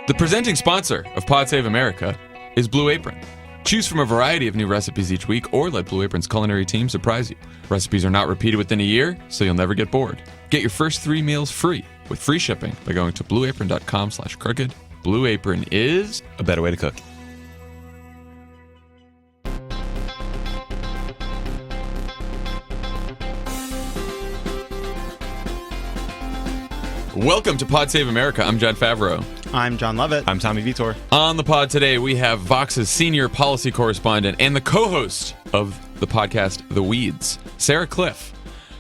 The presenting sponsor of Pod Save America is Blue Apron. Choose from a variety of new recipes each week or let Blue Apron's culinary team surprise you. Recipes are not repeated within a year, so you'll never get bored. Get your first 3 meals free with free shipping by going to blueapron.com/crooked. Blue Apron is a better way to cook. Welcome to Pod Save America. I'm Jon Favreau. I'm Jon Lovett. I'm Tommy Vietor. On the pod today, we have Vox's senior policy correspondent and the co-host of the podcast, The Weeds, Sarah Kliff.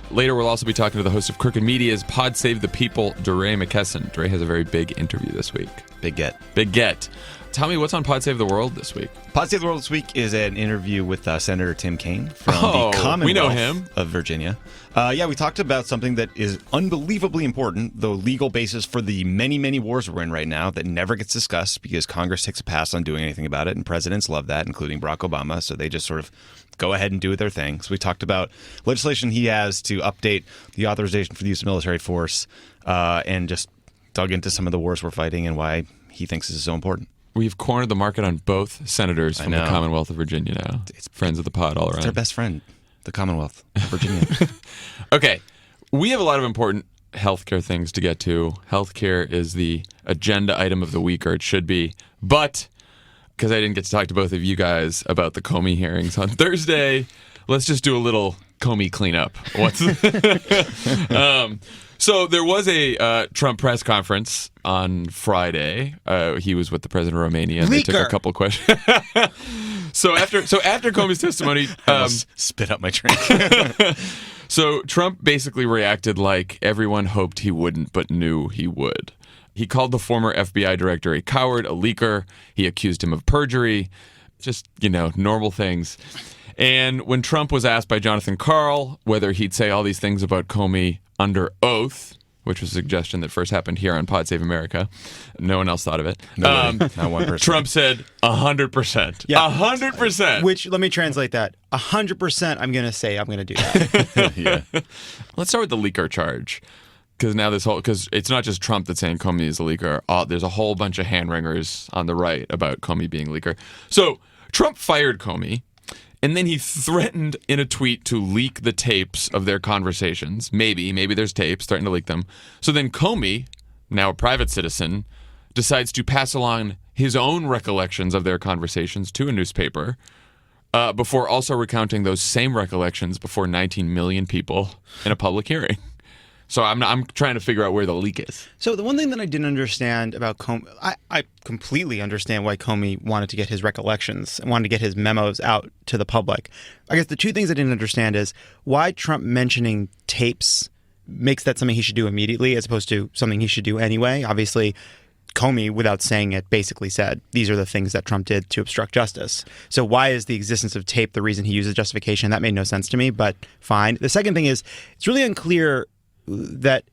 Later, we'll also be talking to the host of Crooked Media's Pod Save the People, DeRay McKesson. DeRay has a very big interview this week. Big get. Big get. Tell me, what's on Pod Save the World this week? Pod Save the World this week is an interview with Senator Tim Kaine from the Commonwealth we know him. of Virginia. We talked about something that is unbelievably important, the legal basis for the many, many wars we're in right now that never gets discussed because Congress takes a pass on doing anything about it, and presidents love that, including Barack Obama, so they just sort of go ahead and do their thing. So we talked about legislation he has to update the authorization for the use of military force and just dug into some of the wars we're fighting and why he thinks this is so important. We've cornered the market on both senators from the Commonwealth of Virginia now. It's friends of the pod all around. It's our best friend, the Commonwealth of Virginia. Okay, we have a lot of important healthcare things to get to. Healthcare is the agenda item of the week, or it should be. But because I didn't get to talk to both of you guys about the Comey hearings on Thursday, let's just do a little Comey cleanup. So there was a Trump press conference on Friday. He was with the president of Romania, and they took a couple questions. So after Comey's testimony, I almost spit up my drink. So Trump basically reacted like everyone hoped he wouldn't, but knew he would. He called the former FBI director a coward, a leaker. He accused him of perjury. Just, normal things. And when Trump was asked by Jonathan Karl whether he'd say all these things about Comey under oath, which was a suggestion that first happened here on Pod Save America, no one else thought of it. Not one person. Trump said 100%. Yeah. 100%. Which, let me translate that. 100% I'm going to say I'm going to do that. Yeah. Let's start with the leaker charge. Because it's not just Trump that's saying Comey is a leaker. There's a whole bunch of hand-wringers on the right about Comey being a leaker. So Trump fired Comey, and then he threatened in a tweet to leak the tapes of their conversations. Maybe there's tapes, threatened to leak them. So then Comey, now a private citizen, decides to pass along his own recollections of their conversations to a newspaper before also recounting those same recollections before 19 million people in a public hearing. So I'm trying to figure out where the leak is. So the one thing that I didn't understand about Comey, I completely understand why Comey wanted to get his recollections and wanted to get his memos out to the public. I guess the two things I didn't understand is why Trump mentioning tapes makes that something he should do immediately as opposed to something he should do anyway. Obviously, Comey, without saying it, basically said these are the things that Trump did to obstruct justice. So why is the existence of tape the reason he uses justification? That made no sense to me, but fine. The second thing is it's really unclear that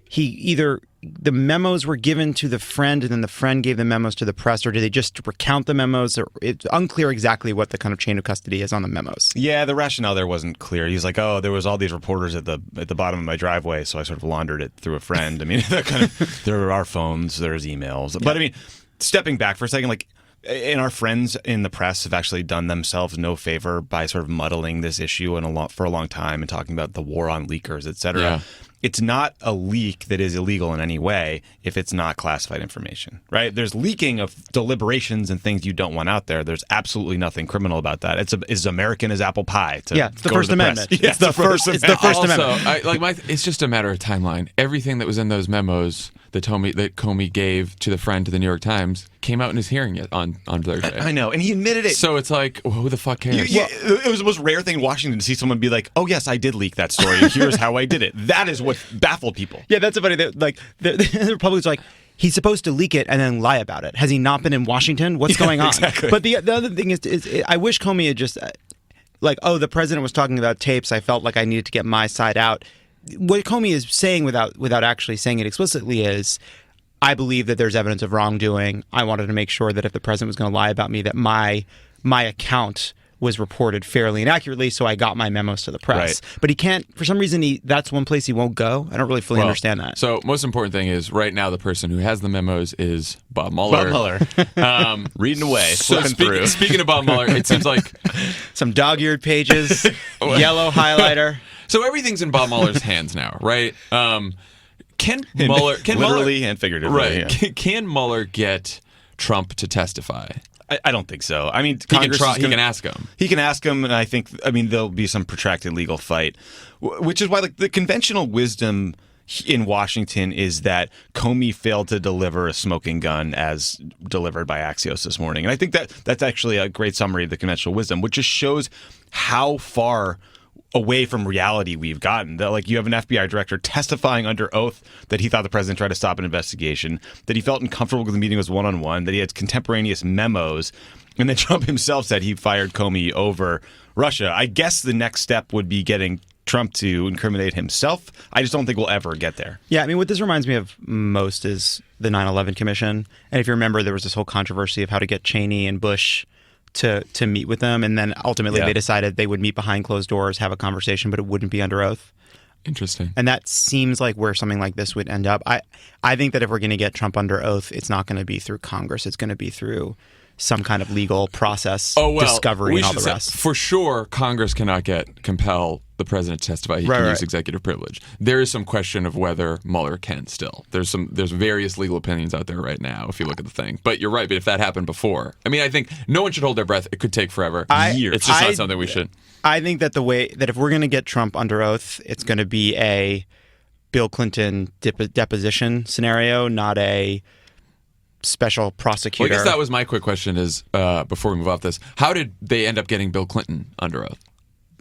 the memos were given to the friend and then the friend gave the memos to the press, or did they just recount the memos? Or it's unclear exactly what the kind of chain of custody is on the memos. Yeah, the rationale there wasn't clear. He's like, there was all these reporters at the bottom of my driveway, so I sort of laundered it through a friend. I mean, that kind of, there are phones, there's emails. But I mean, stepping back for a second, and our friends in the press have actually done themselves no favor by sort of muddling this issue for a long time and talking about the war on leakers, et cetera. Yeah. It's not a leak that is illegal in any way if it's not classified information, right? There's leaking of deliberations and things you don't want out there. There's absolutely nothing criminal about that. It's as American as apple pie. It's the First Amendment. It's the First Amendment. It's just a matter of timeline. Everything that was in those memos that Comey gave to the friend to the New York Times came out in his hearing on Thursday. I know, and he admitted it. So it's like, who the fuck cares? It was the most rare thing in Washington to see someone be like, "Oh yes, I did leak that story. Here's how I did it." That is what baffled people. Yeah, that's funny. The Republicans are like, he's supposed to leak it and then lie about it. Has he not been in Washington? What's going on? Exactly. But the other thing is I wish Comey had just the president was talking about tapes. I felt like I needed to get my side out. What Comey is saying without actually saying it explicitly is, I believe that there's evidence of wrongdoing. I wanted to make sure that if the president was going to lie about me, that my account was reported fairly and accurately, so I got my memos to the press. Right. But he can't, for some reason, that's one place he won't go. I don't really fully understand that. So most important thing is right now the person who has the memos is Bob Mueller. Bob Mueller. Reading away, So flipping through. speaking of Bob Mueller, it seems like Some dog-eared pages, yellow highlighter. so everything's in Bob Mueller's hands now, right? Can Mueller Literally and figuratively. right? Yeah. Can Mueller get Trump to testify? I don't think so. I mean, He can Congress try. is He gonna- can ask him. He can ask him, and I think, there'll be some protracted legal fight, which is why, like, the conventional wisdom in Washington is that Comey failed to deliver a smoking gun as delivered by Axios this morning. And I think that's actually a great summary of the conventional wisdom, which just shows how far away from reality we've gotten. That, like, you have an FBI director testifying under oath that he thought the president tried to stop an investigation, that he felt uncomfortable because the meeting was one-on-one, that he had contemporaneous memos, and then Trump himself said he fired Comey over Russia. I guess the next step would be getting Trump to incriminate himself. I just don't think we'll ever get there. Yeah, I mean, what this reminds me of most is the 9/11 Commission. And if you remember, there was this whole controversy of how to get Cheney and Bush to meet with them. And then ultimately they decided they would meet behind closed doors, have a conversation, but it wouldn't be under oath. Interesting. And that seems like where something like this would end up. I think that if we're going to get Trump under oath, it's not going to be through Congress. It's going to be through some kind of legal process, discovery, and all the rest. For sure, Congress cannot compel the president to testify. He can use executive privilege. There is some question of whether Mueller can still. There's various legal opinions out there right now if you look at the thing. But you're right. But if that happened before, I mean, I think no one should hold their breath. It could take forever. Years. It's just not something we should. I think that the way that if we're going to get Trump under oath, it's going to be a Bill Clinton deposition scenario, not a special prosecutor. Well, I guess that was my quick question is, before we move off this, how did they end up getting Bill Clinton under oath?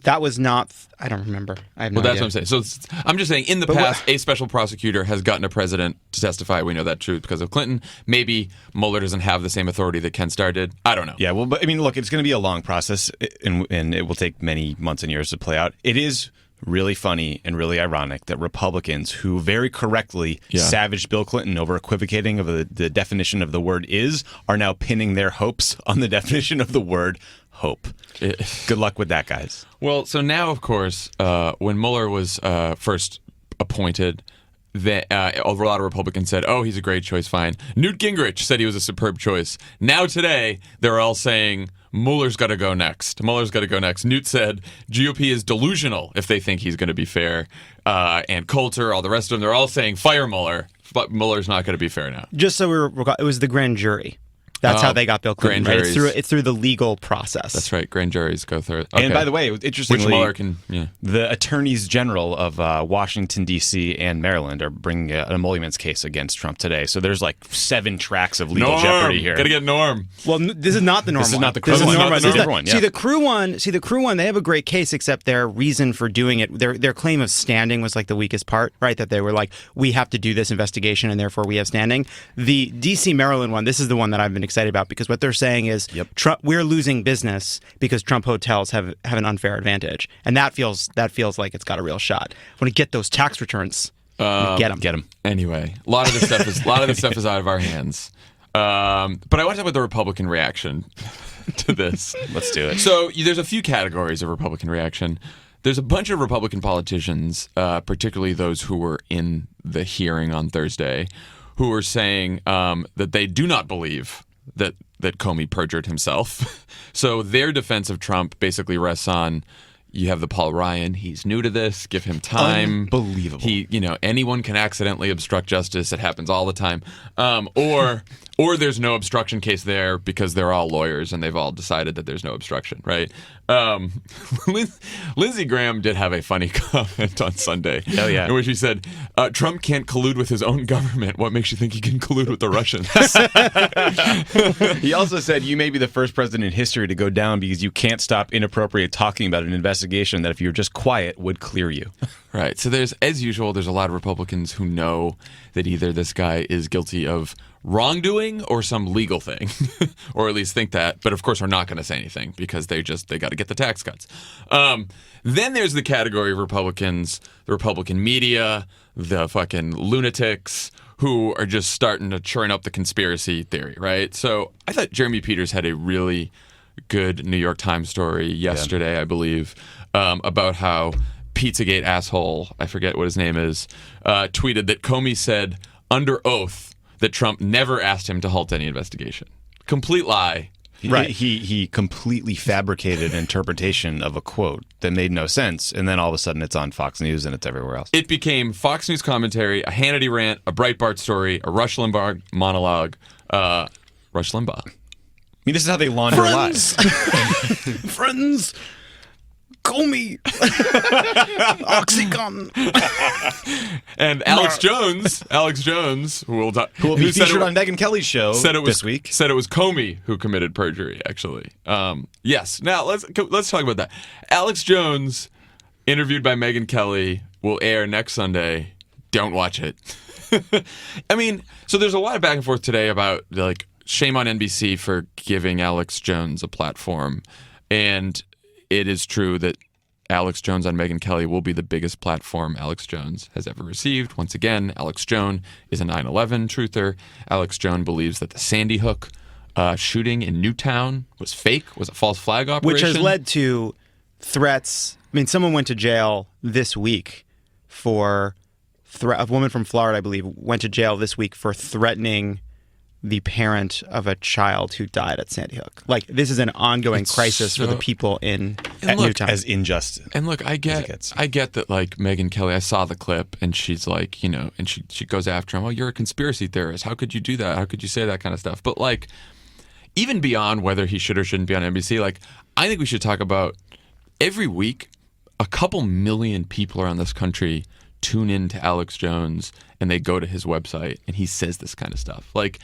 That was not, I don't remember. I have no Well, that's idea. what I'm saying. So I'm just saying, in the past, a special prosecutor has gotten a president to testify. We know that truth because of Clinton. Maybe Mueller doesn't have the same authority that Ken Starr did. I don't know. Yeah, well, but I mean, look, it's going to be a long process, and it will take many months and years to play out. It is really funny and really ironic that Republicans, who very correctly savaged Bill Clinton over equivocating of the definition of the word is, are now pinning their hopes on the definition of the word hope. Good luck with that, guys. Well, so now, of course, when Mueller was first appointed, a lot of Republicans said, oh, he's a great choice, fine. Newt Gingrich said he was a superb choice. Now today, they're all saying, Mueller's got to go next. Mueller's got to go next. Newt said GOP is delusional if they think he's going to be fair. And Coulter, all the rest of them, they're all saying fire Mueller, but Mueller's not going to be fair now. Just so it was the grand jury. That's how they got Bill Clinton. Grand Right? juries. It's through the legal process. That's right. Grand juries go through it. Okay. And by the way, interestingly, which Mueller can, the attorneys general of Washington, D.C. and Maryland are bringing an emoluments case against Trump today. So there's like 7 tracks of legal jeopardy here. Got to get Norm. Well, this is not the normal. This is not the This Crew is one. normal. This is This is the one, See, the Crew one, they have a great case, except their reason for doing it, their claim of standing was like the weakest part, right? That they were like, we have to do this investigation and therefore we have standing. The D.C. Maryland one, this is the one that I've been excited about because what they're saying is Trump, we're losing business because Trump hotels have an unfair advantage, and that feels like it's got a real shot. I want to get those tax returns. Get them. Anyway, a lot of this stuff is out of our hands. But I want to talk about the Republican reaction to this. Let's do it. So there's a few categories of Republican reaction. There's a bunch of Republican politicians, particularly those who were in the hearing on Thursday, who were saying that they do not believe that Comey perjured himself. So their defense of Trump basically rests on, you have the Paul Ryan, he's new to this, give him time. Unbelievable. Anyone can accidentally obstruct justice. It happens all the time. Or there's no obstruction case there because they're all lawyers and they've all decided that there's no obstruction, right? Lindsey Graham did have a funny comment on Sunday. Oh, yeah. In which he said, Trump can't collude with his own government. What makes you think he can collude with the Russians? He also said, you may be the first president in history to go down because you can't stop inappropriate talking about an investigation that if you're just quiet would clear you. Right. So as usual, there's a lot of Republicans who know that either this guy is guilty of wrongdoing or some legal thing, or at least think that, but of course are not going to say anything because they got to get the tax cuts. Then there's the category of Republicans, the Republican media, the fucking lunatics who are just starting to churn up the conspiracy theory, right? So I thought Jeremy Peters had a really good New York Times story yesterday, I believe, about how Pizzagate asshole, I forget what his name is, tweeted that Comey said under oath that Trump never asked him to halt any investigation. Complete lie. Right. He completely fabricated an interpretation of a quote that made no sense, and then all of a sudden it's on Fox News and it's everywhere else. It became Fox News commentary, a Hannity rant, a Breitbart story, a Rush Limbaugh monologue. Rush Limbaugh. I mean, this is how they launder lies. Friends, Comey, Oxycontin, and Alex Jones, who will be featured on Megyn Kelly's show this week, said it was Comey who committed perjury. Actually, yes. Now let's talk about that. Alex Jones, interviewed by Megyn Kelly, will air next Sunday. Don't watch it. I mean, so there's a lot of back and forth today about like shame on NBC for giving Alex Jones a platform, and it is true that Alex Jones on Megyn Kelly will be the biggest platform Alex Jones has ever received. Once again, Alex Jones is a 9/11 truther. Alex Jones believes that the Sandy Hook shooting in Newtown was fake, was a false flag operation. which has led to threats. I mean, someone went to jail this week for a woman from Florida, I believe, went to jail this week for threatening the parent of a child who died at Sandy Hook. Like, this is an ongoing crisis for the people at Newtown. As injustice. And look, I get that, like, Megyn Kelly, I saw the clip, and she's like, and she goes after him, oh, you're a conspiracy theorist. How could you do that? How could you say that kind of stuff? But, like, even beyond whether he should or shouldn't be on NBC, like, I think we should talk about every week, a couple million people around this country tune in to Alex Jones, and they go to his website, and he says this kind of stuff. Like,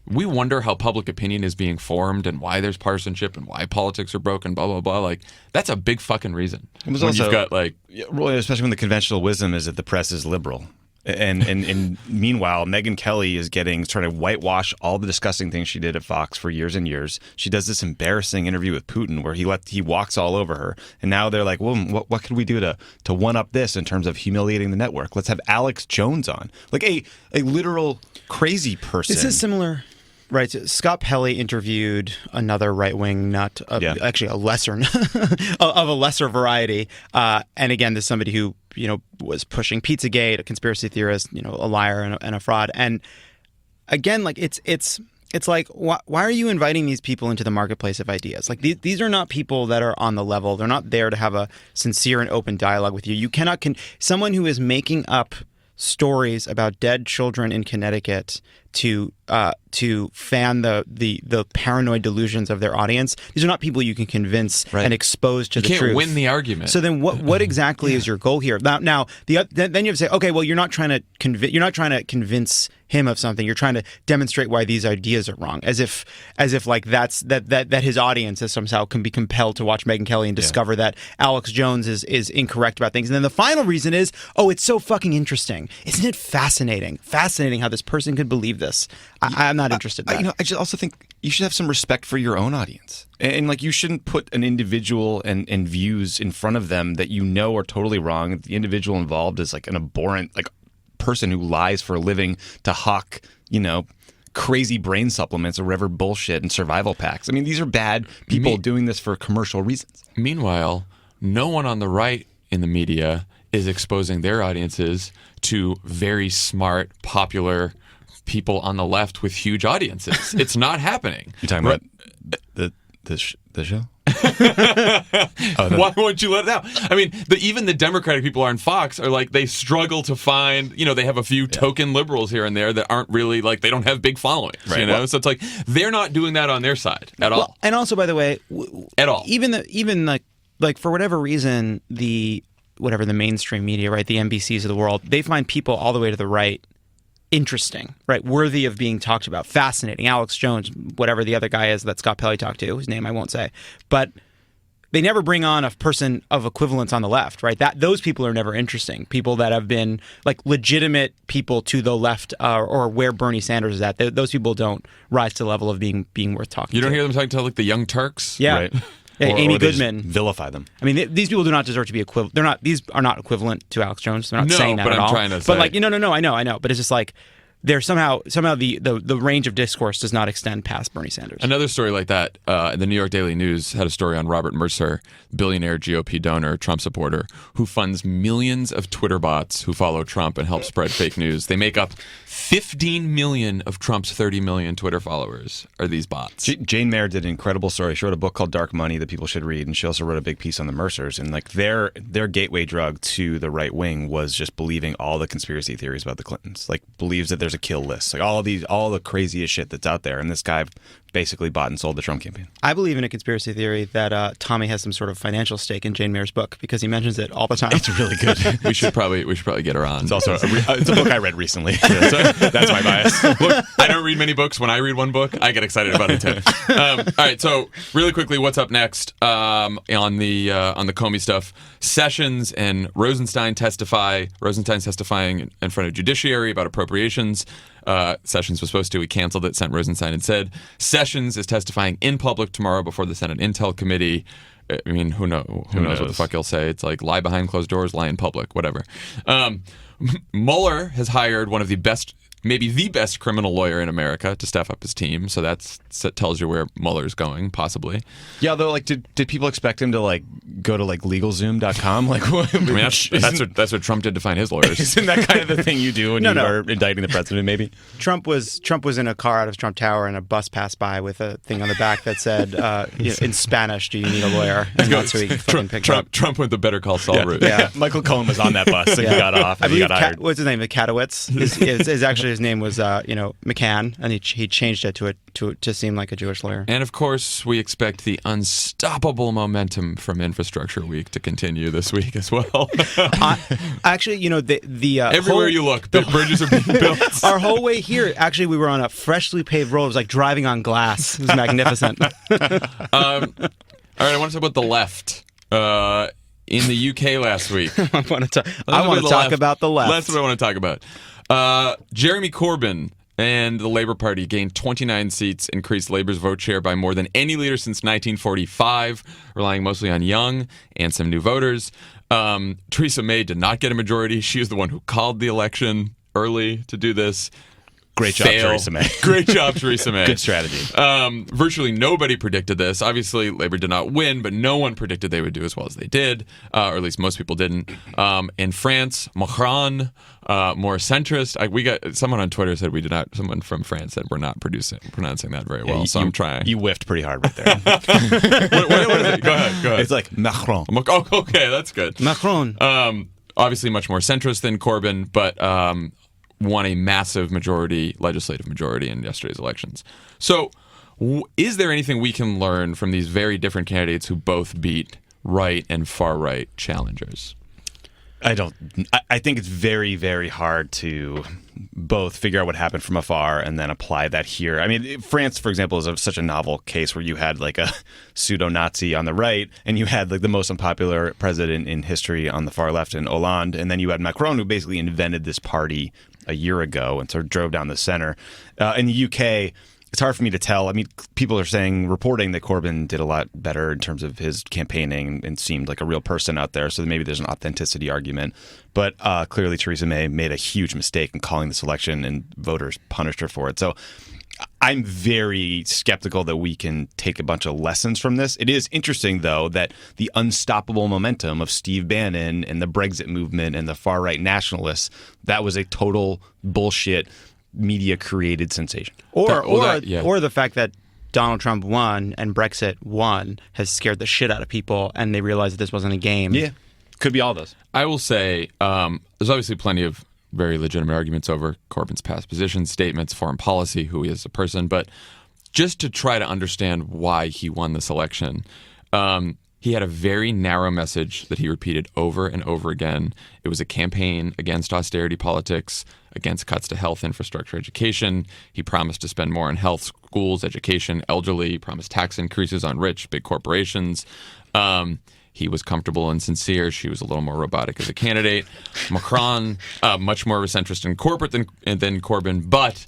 we wonder how public opinion is being formed and why there's partisanship and why politics are broken, blah, blah, blah. Like, that's a big fucking reason. It was when also, you've got, like... especially when the conventional wisdom is that the press is liberal. And meanwhile, Megyn Kelly is trying to whitewash all the disgusting things she did at Fox for years and years. She does this embarrassing interview with Putin where he walks all over her. And now they're like, well, what could we do to one up this in terms of humiliating the network? Let's have Alex Jones on. Like a literal crazy person. This is similar. Right. So Scott Pelley interviewed another right-wing nut, actually a lesser of a lesser variety. And again, this is somebody who, was pushing Pizzagate, a conspiracy theorist, a liar and a fraud. And again, like it's like, why are you inviting these people into the marketplace of ideas? Like these are not people that are on the level. They're not there to have a sincere and open dialogue with you. You cannot someone who is making up stories about dead children in Connecticut to fan the paranoid delusions of their audience. These are not people you can convince and expose to the truth. You can't win the argument. So then, what exactly is your goal here? Now, then you have to say, okay, well, you're not trying to convince him of something. You're trying to demonstrate why these ideas are wrong, as if like that his audience is somehow can be compelled to watch Megyn Kelly and discover that Alex Jones is incorrect about things. And then the final reason is, oh, it's so fucking interesting. Isn't it fascinating? Fascinating how this person could believe this. I'm not interested in that. I just also think you should have some respect for your own audience. And like, you shouldn't put an individual and views in front of them that are totally wrong. The individual involved is like an abhorrent, like, person who lies for a living to hawk, crazy brain supplements or whatever bullshit and survival packs. I mean, these are bad people doing this for commercial reasons. Meanwhile, no one on the right in the media is exposing their audiences to very smart, popular people on the left with huge audiences. It's not happening. You're talking about the show? Why won't you let it out? I mean, even the Democratic people on Fox are like, they struggle to find, they have a few token liberals here and there that aren't really, like, they don't have big followings, Well, so it's like, they're not doing that on their side at all. And also, by the way, at all. Even like for whatever reason, the mainstream media, right, the NBCs of the world, they find people all the way to the right interesting, right? Worthy of being talked about, fascinating. Alex Jones, whatever the other guy is that Scott Pelley talked to, whose name I won't say, but they never bring on a person of equivalence on the left, right? Those people are never interesting. People that have been like legitimate people to the left, or where Bernie Sanders is at. Those people don't rise to the level of being worth talking to. You don't hear them talking to, like, the Young Turks? Yeah. Right. Amy Goodman, vilify them. I mean, these people do not deserve to be equivalent. These are not equivalent to Alex Jones. They're not saying that but at I'm all. trying to say. But like, no, I know. But it's just like, there's somehow the range of discourse does not extend past Bernie Sanders. Another story like that, the New York Daily News had a story on Robert Mercer, billionaire GOP donor, Trump supporter, who funds millions of Twitter bots who follow Trump and help spread fake news. They make up 15 million of Trump's 30 million Twitter followers are these bots. Jane Mayer did an incredible story. She wrote a book called Dark Money that people should read, and she also wrote a big piece on the Mercers. And like their gateway drug to the right wing was just believing all the conspiracy theories about the Clintons. Like believes that there's a kill list, like all the craziest shit that's out there. And this guy basically bought and sold the Trump campaign. I believe in a conspiracy theory that Tommy has some sort of financial stake in Jane Mayer's book because he mentions it all the time. It's really good. we should probably get her on. It's also it's a book I read recently. So that's my bias. Look, I don't read many books. When I read one book, I get excited about it too. All right, so really quickly, what's up next on the Comey stuff? Sessions and Rosenstein testify. Rosenstein's testifying in front of judiciary about appropriations. Sessions was supposed to. He canceled it, sent Rosenstein instead. Sessions is testifying in public tomorrow before the Senate Intel Committee. I mean, who knows what the fuck he'll say? It's like lie behind closed doors, lie in public, whatever. Mueller has hired one of the best, maybe the best criminal lawyer in America to staff up his team. So that tells you where Mueller's going, possibly. Yeah, though, like, did people expect him to like go to like LegalZoom.com? Like, what? I mean, that's what Trump did to find his lawyers. Isn't that kind of the thing you do when you are indicting the president? Maybe Trump was in a car out of Trump Tower, and a bus passed by with a thing on the back that said, in Spanish, "Do you need a lawyer?" And that's who he fucking picked up. Trump went the Better Call Saul route. Yeah, Michael Cohen was on that bus, and he got off. And he got hired. What's his name? Katowitz. His name was McCann, and he changed it to seem like a Jewish lawyer. And of course, we expect the unstoppable momentum from Infrastructure Week to continue this week as well. Actually, everywhere you look, bridges are being built. Our whole way here, actually, we were on a freshly paved road. It was like driving on glass. It was magnificent. All right, I want to talk about the left. In the UK last week. I want to talk about the left. That's what I want to talk about. Jeremy Corbyn and the Labour Party gained 29 seats, increased Labour's vote share by more than any leader since 1945, relying mostly on young and some new voters. Theresa May did not get a majority. She was the one who called the election early to do this. Great job, Theresa May. Great job, Theresa May. Good strategy. Virtually nobody predicted this. Obviously, Labour did not win, but no one predicted they would do as well as they did, or at least most people didn't. In France, Macron, more centrist. We got someone on Twitter said we did not. Someone from France said we're not pronouncing that very well. So I'm trying. You whiffed pretty hard right there. what is it? Go ahead. It's like Macron. Oh, okay, that's good. Macron. Obviously, much more centrist than Corbyn, but won a massive legislative majority in yesterday's elections. So is there anything we can learn from these very different candidates who both beat right and far right challengers? I think it's very, very hard to both figure out what happened from afar and then apply that here. I mean, France, for example, is such a novel case where you had like a pseudo-Nazi on the right and you had like the most unpopular president in history on the far left in Hollande, and then you had Macron, who basically invented this party a year ago and sort of drove down the center. In the UK, it's hard for me to tell. I mean, people are reporting that Corbyn did a lot better in terms of his campaigning and seemed like a real person out there. So maybe there's an authenticity argument. But clearly Theresa May made a huge mistake in calling this election, and voters punished her for it. So I'm very skeptical that we can take a bunch of lessons from this. It is interesting, though, that the unstoppable momentum of Steve Bannon and the Brexit movement and the far-right nationalists, that was a total bullshit media-created sensation. Or the fact that Donald Trump won and Brexit won has scared the shit out of people, and they realize that this wasn't a game. Yeah, could be all those. I will say there's obviously plenty of very legitimate arguments over Corbyn's past positions, statements, foreign policy, who he is as a person, but just to try to understand why he won this election, he had a very narrow message that he repeated over and over again. It was a campaign against austerity politics, against cuts to health, infrastructure, education. He promised to spend more on health, schools, education, elderly. He promised tax increases on rich, big corporations. He was comfortable and sincere. She was a little more robotic as a candidate. Macron, much more of a centrist and corporate than Corbyn, but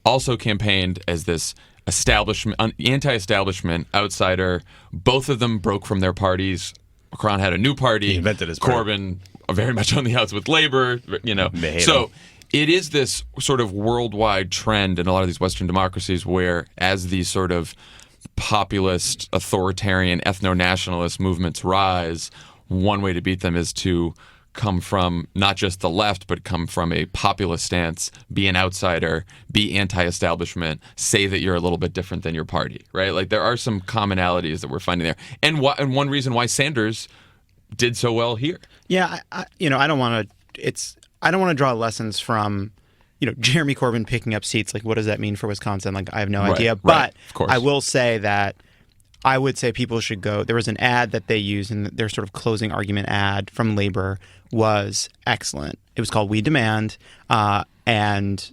also campaigned as this establishment, anti-establishment outsider. Both of them broke from their parties. Macron had a new party. He invented his party. Corbyn very much on the outs with Labour. They hate so him. it is this sort of worldwide trend in a lot of these Western democracies where, as these sort of populist, authoritarian, ethno-nationalist movements rise, one way to beat them is to come from not just the left, but come from a populist stance, be an outsider, be anti-establishment, say that you're a little bit different than your party, right? Like there are some commonalities that we're finding there. And one reason why Sanders did so well here. Yeah, I don't want to draw lessons from, Jeremy Corbyn picking up seats. Like, what does that mean for Wisconsin? Like, I have no idea. But of course. I will say that I would say people should go. There was an ad that they used in their sort of closing argument ad from Labor was excellent. It was called We Demand, and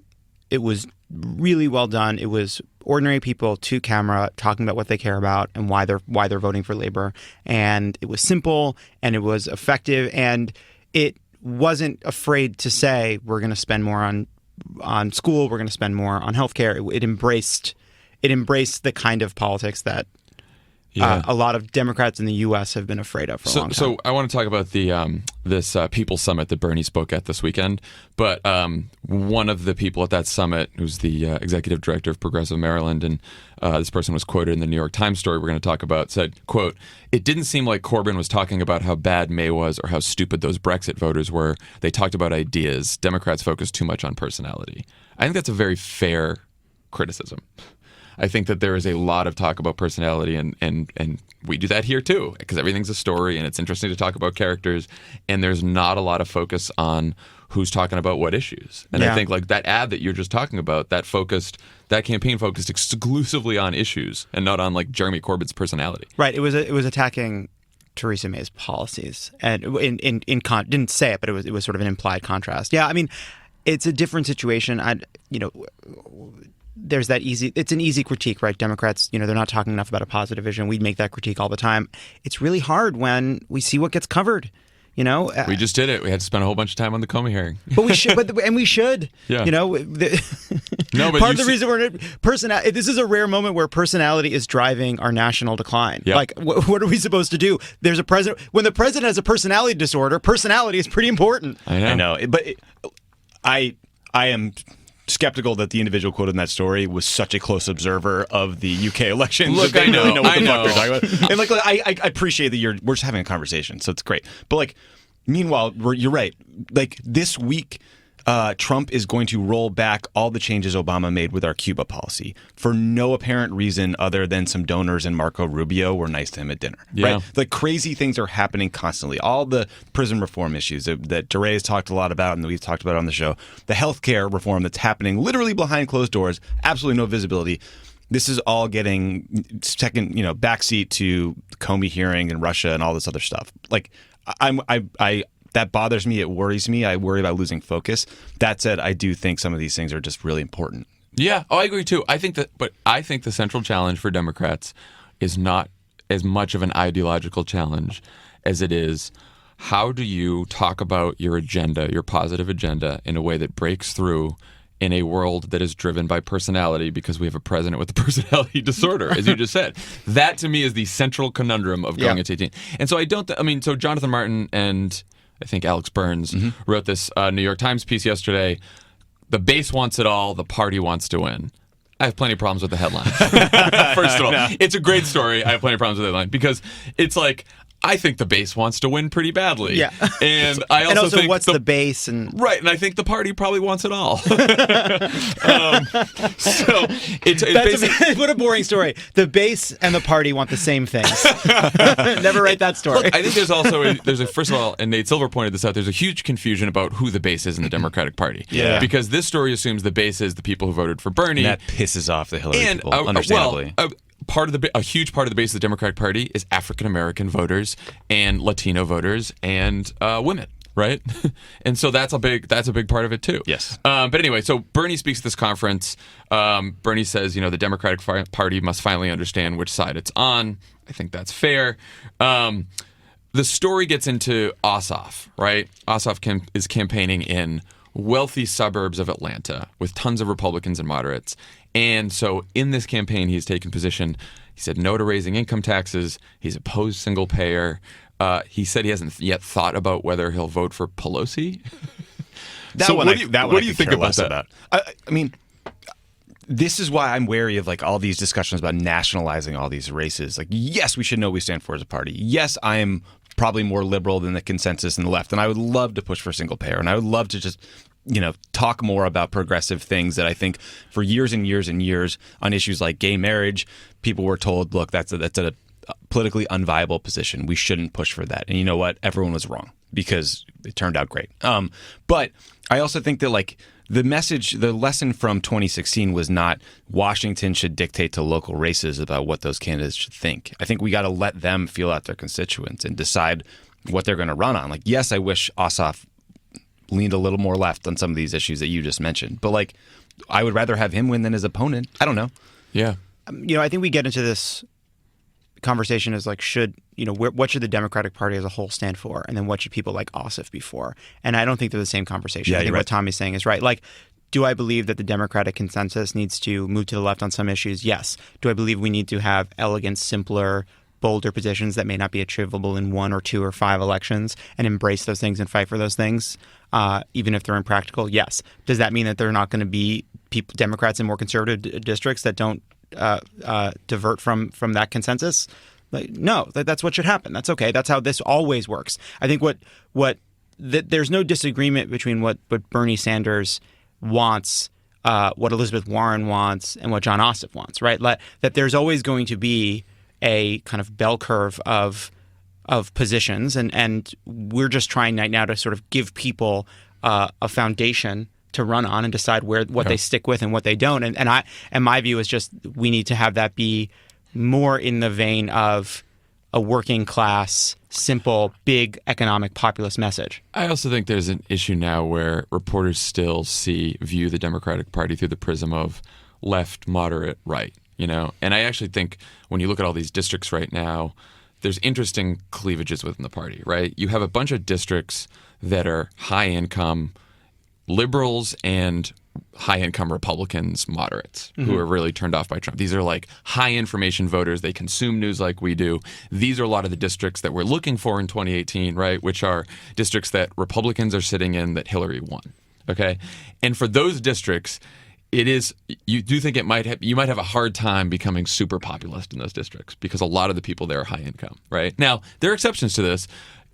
it was really well done. It was ordinary people to camera talking about what they care about and why they're voting for Labor. And it was simple and it was effective, and it wasn't afraid to say we're going to spend more on school, we're going to spend more on healthcare. It embraced the kind of politics that a lot of Democrats in the U.S. have been afraid of for a long time. So I want to talk about the this People's Summit that Bernie spoke at this weekend. But one of the people at that summit, who's the executive director of Progressive Maryland, and this person was quoted in the New York Times story we're going to talk about, said, quote, "It didn't seem like Corbyn was talking about how bad May was or how stupid those Brexit voters were. They talked about ideas. Democrats focus too much on personality." I think that's a very fair criticism. I think that there is a lot of talk about personality, and we do that here too, because everything's a story and it's interesting to talk about characters, and there's not a lot of focus on who's talking about what issues. And I think like that ad that you're just talking about, that campaign focused exclusively on issues and not on like Jeremy Corbyn's personality. Right. It was attacking Theresa May's policies, and didn't say it, but it was sort of an implied contrast. Yeah, I mean, it's a different situation. There's that it's an easy critique, right? Democrats, they're not talking enough about a positive vision. We make that critique all the time. It's really hard when we see what gets covered, We just did it. We had to spend a whole bunch of time on the Comey hearing. But we should, and we should. Yeah. No, but part of the reason this is a rare moment where personality is driving our national decline. Yep. Like, what are we supposed to do? There's a president. When the president has a personality disorder, personality is pretty important. I know. But I am skeptical that the individual quoted in that story was such a close observer of the UK elections. Look, that they I really know what I the know. fuck they're talking about. And like, I appreciate that we're just having a conversation, so it's great. But like, meanwhile, you're right. Like this week, Trump is going to roll back all the changes Obama made with our Cuba policy for no apparent reason other than some donors and Marco Rubio were nice to him at dinner. Yeah. Right? Like crazy things are happening constantly. All the prison reform issues that DeRay has talked a lot about and that we've talked about on the show. The healthcare reform that's happening literally behind closed doors, absolutely no visibility. This is all getting second, backseat to the Comey hearing and Russia and all this other stuff. Like I that bothers me. It worries me. I worry about losing focus. That said, I do think some of these things are just really important. Yeah. Oh, I agree too. I think the central challenge for Democrats is not as much of an ideological challenge as it is how do you talk about your agenda, your positive agenda, in a way that breaks through in a world that is driven by personality because we have a president with a personality disorder, as you just said. That to me is the central conundrum of going into 18. And so so Jonathan Martin and I think Alex Burns wrote this New York Times piece yesterday. The base wants it all. The party wants to win. I have plenty of problems with the headline. First of all, it's a great story. I have plenty of problems with the headline because it's like, I think the base wants to win pretty badly. Yeah. And I also think what's the base? Right. And I think the party probably wants it all. So it's basically... What a boring story. The base and the party want the same things. Never write that story. Look, I think there's also, first of all, and Nate Silver pointed this out, there's a huge confusion about who the base is in the Democratic Party. Yeah. Because this story assumes the base is the people who voted for Bernie. And that pisses off the Hillary people, understandably. A huge part of the base of the Democratic Party is African American voters and Latino voters and women, right? And so that's a big part of it too. Yes. But anyway, so Bernie speaks at this conference. Bernie says, the Democratic Party must finally understand which side it's on. I think that's fair. The story gets into Ossoff, right? Ossoff is campaigning in wealthy suburbs of Atlanta with tons of Republicans and moderates. And so in this campaign, he's taken position. He said no to raising income taxes. He's opposed single payer. He said he hasn't yet thought about whether he'll vote for Pelosi. What do you think about that? I mean, this is why I'm wary of like all these discussions about nationalizing all these races. Like, yes, we should know what we stand for as a party. Yes, I am probably more liberal than the consensus in the left, and I would love to push for single payer, and I would love to just talk more about progressive things that I think for years and years and years on issues like gay marriage, people were told, look, that's a politically unviable position. We shouldn't push for that. And you know what? Everyone was wrong because it turned out great. But I also think that like the lesson from 2016 was not Washington should dictate to local races about what those candidates should think. I think we got to let them feel out their constituents and decide what they're going to run on. Like, yes, I wish Ossoff leaned a little more left on some of these issues that you just mentioned, but like, I would rather have him win than his opponent. I don't know. Yeah. I think we get into this conversation as like, what should the Democratic Party as a whole stand for? And then what should people like Ossoff be for? And I don't think they're the same conversation. I think what Tommy's saying is right. Like, do I believe that the Democratic consensus needs to move to the left on some issues? Yes. Do I believe we need to have elegant, simpler, bolder positions that may not be achievable in 1 or 2 or 5 elections and embrace those things and fight for those things, even if they're impractical? Yes. Does that mean that there are not going to be Democrats in more conservative districts that don't divert from that consensus? Like, no, that's what should happen. That's okay. That's how this always works. I think there's no disagreement between what Bernie Sanders wants, what Elizabeth Warren wants, and what Jon Ossoff wants, right? That there's always going to be a kind of bell curve of positions, and we're just trying right now to sort of give people a foundation to run on and decide what they stick with and what they don't. And my view is just we need to have that be more in the vein of a working class, simple, big economic populist message. I also think there's an issue now where reporters still view the Democratic Party through the prism of left, moderate, right. And I actually think when you look at all these districts right now, there's interesting cleavages within the party, right? You have a bunch of districts that are high income liberals and high income Republicans, moderates, who are really turned off by Trump. These are like high information voters. They consume news like we do. These are a lot of the districts that we're looking for in 2018, right? Which are districts that Republicans are sitting in that Hillary won. Okay. And for those districts, you do think you might have a hard time becoming super populist in those districts because a lot of the people there are high income, right? Now, there are exceptions to this.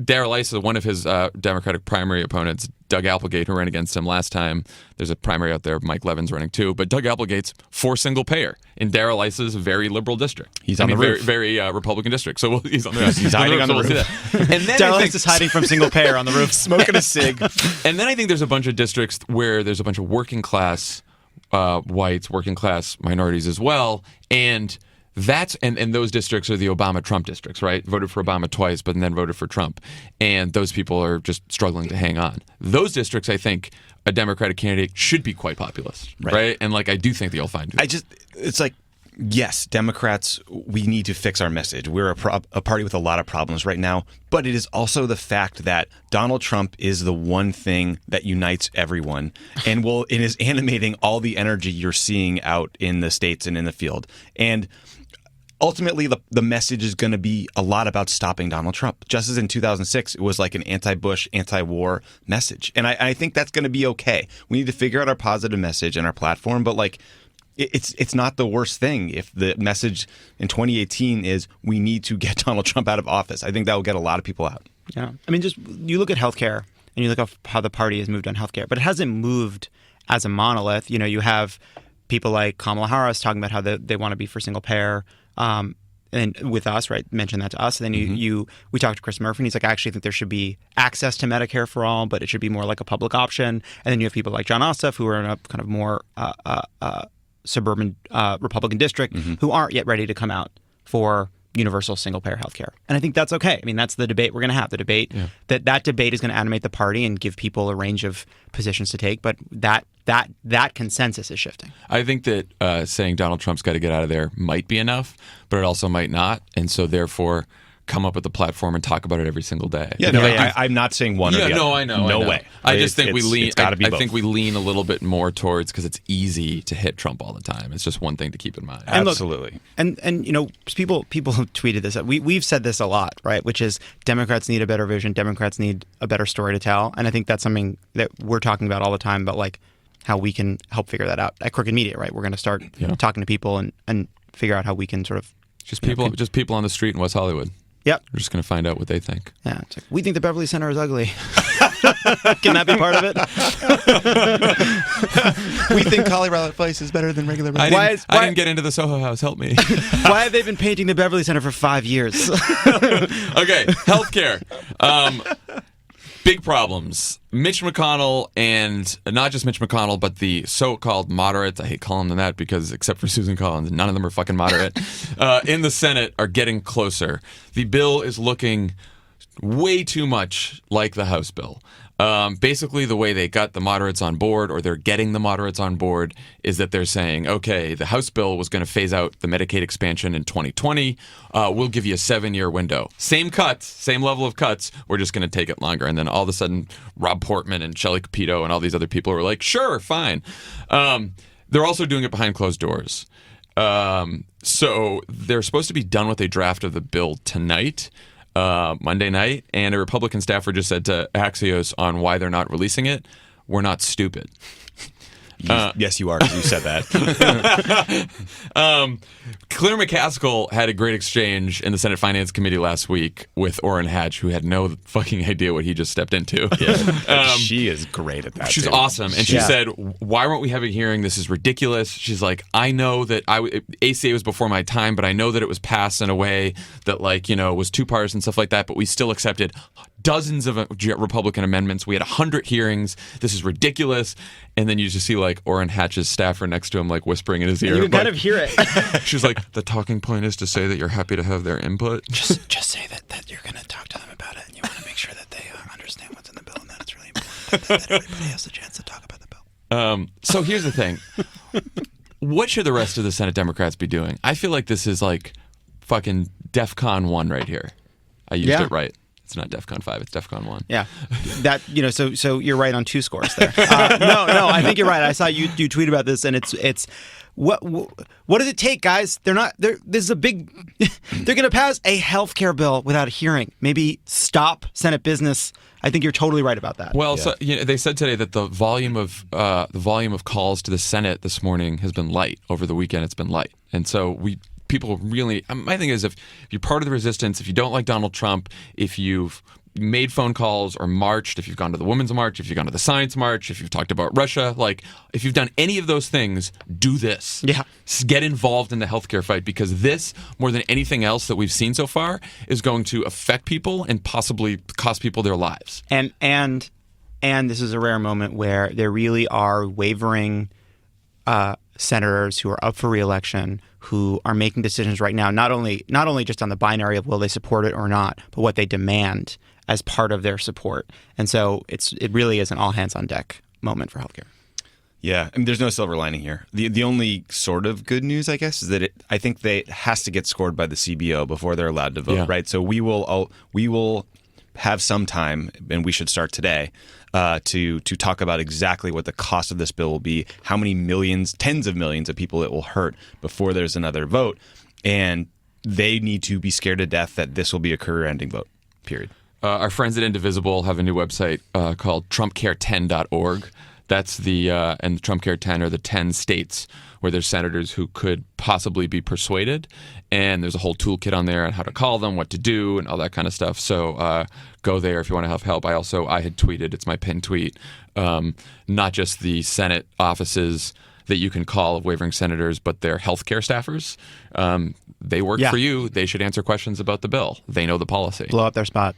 Darrell Issa, one of his Democratic primary opponents, Doug Applegate, who ran against him last time. There's a primary out there. Mike Levin's running too. But Doug Applegate's for single payer in Darrell Issa's very liberal district. He's on the roof. Very Republican district. So he's on the roof. He's hiding on the roof. And then Darrell Issa's hiding from single payer on the roof, smoking a cig. And then I think there's a bunch of districts where there's a bunch of working class whites, working class minorities as well, and those districts are the Obama-Trump districts, right? Voted for Obama twice, but then voted for Trump, and those people are just struggling to hang on. Those districts, I think, a Democratic candidate should be quite populist, right? And like I do think that you'll find it. It's like, yes, Democrats, we need to fix our message. We're a party with a lot of problems right now, but it is also the fact that Donald Trump is the one thing that unites everyone and it is animating all the energy you're seeing out in the states and in the field. And ultimately, the message is going to be a lot about stopping Donald Trump. Just as in 2006, it was like an anti-Bush, anti-war message. And I think that's going to be okay. We need to figure out our positive message and our platform, but like, it's not the worst thing if the message in 2018 is we need to get Donald Trump out of office. I think that will get a lot of people out. Yeah. I mean, just you look at healthcare and you look at how the party has moved on healthcare, but it hasn't moved as a monolith. You have people like Kamala Harris talking about how they want to be for single payer. And with us, right, mention that to us. And then we talked to Chris Murphy, and he's like, I actually think there should be access to Medicare for all, but it should be more like a public option. And then you have people like Jon Ossoff, who are in a kind of more suburban Republican district, who aren't yet ready to come out for universal single-payer healthcare. And I think that's okay. I mean, that's the debate we're going to have. The debate that debate is going to animate the party and give people a range of positions to take. But that consensus is shifting. I think that saying Donald Trump's got to get out of there might be enough, but it also might not. And so therefore, come up with the platform and talk about it every single day. Yeah, no, I'm not saying one or the other. No, I know. No I know. way. I just think we lean. It's gotta be I both. think we lean a little bit more towards because it's easy to hit Trump all the time. It's just one thing to keep in mind. And look, Absolutely. And you know, people have tweeted this. We've said this a lot, right? Which is Democrats need a better vision. Democrats need a better story to tell. And I think that's something that we're talking about all the time. About like how we can help figure that out at Crooked Media, right? We're going to start talking to people and figure out how we can sort of Just people on the street in West Hollywood. Yep. We're just going to find out what they think. Yeah. It's like, we think the Beverly Center is ugly. Can that be part of it? We think Colorado Place is better than regular. I Why didn't get into the Soho House. Help me. Why have they been painting the Beverly Center for 5 years? Okay, healthcare. Big problems. Mitch McConnell, and not just Mitch McConnell, but the so-called moderates, I hate calling them that because except for Susan Collins, none of them are fucking moderate, in the Senate are getting closer. The bill is looking way too much like the House bill. Basically, the way they got the moderates on board, or they're getting the moderates on board, is that they're saying, okay, the House bill was going to phase out the Medicaid expansion in 2020. We'll give you a 7-year window. Same cuts, same level of cuts. We're just going to take it longer. And then all of a sudden, Rob Portman and Shelley Capito and all these other people were like, sure, fine. They're also doing it behind closed doors. So they're supposed to be done with a draft of the bill tonight. Monday night, and a Republican staffer just said to Axios on why they're not releasing it, we're not stupid. Yes, you are, because you said that. Claire McCaskill had a great exchange in the Senate Finance Committee last week with Orrin Hatch, who had no fucking idea what he just stepped into. She is great at that. She's too. awesome. And she said, why weren't we having a hearing? This is ridiculous. She's like, I know that ACA was before my time, but I know that it was passed in a way that, like, you know, was two parts and stuff like that, but we still accepted dozens of Republican amendments. We had 100 hearings. This is ridiculous. And then you just see, like, Orrin Hatch's staffer next to him, like, whispering in his ear. You can kind of hear it. She's like, the talking point is to say that you're happy to have their input. Just say that you're going to talk to them about it, and you want to make sure that they understand what's in the bill, and that it's really important that everybody has the chance to talk about the bill. So here's the thing. What should the rest of the Senate Democrats be doing? I feel like this is like fucking DEFCON 1 right here. I used it right. It's not DEFCON 5, it's DEFCON 1. Yeah, that, you know, so you're right on 2 scores there. No, I think you're right. I saw you tweet about this, and it's what does it take, guys? This is a big. They're going to pass a healthcare bill without a hearing. Maybe stop Senate business. I think you're totally right about that. Well, so they said today that the volume of calls to the Senate this morning has been light. Over the weekend, it's been light, and so people really, my thing is, if you're part of the resistance, if you don't like Donald Trump, if you've made phone calls or marched, if you've gone to the Women's March, if you've gone to the Science March, if you've talked about Russia, like, if you've done any of those things, do this. Yeah. Get involved in the healthcare fight, because this, more than anything else that we've seen so far, is going to affect people and possibly cost people their lives. And this is a rare moment where there really are wavering senators who are up for re-election, who are making decisions right now, not only just on the binary of will they support it or not, but what they demand as part of their support. And so it really is an all hands on deck moment for healthcare. Yeah, I mean, there's no silver lining here. The only sort of good news, I guess, is that it has to get scored by the CBO before they're allowed to vote, right? So we will have some time, and we should start today, to talk about exactly what the cost of this bill will be, how many millions, tens of millions of people it will hurt before there's another vote, and they need to be scared to death that this will be a career-ending vote, period. Our friends at Indivisible have a new website called TrumpCare10.org. That's and TrumpCare 10 are the 10 states where there's senators who could possibly be persuaded. And there's a whole toolkit on there on how to call them, what to do, and all that kind of stuff. So go there if you want to have help. I had tweeted, it's my pinned tweet, not just the Senate offices that you can call of wavering senators, but their healthcare staffers. They work for you. They should answer questions about the bill. They know the policy. Blow up their spot.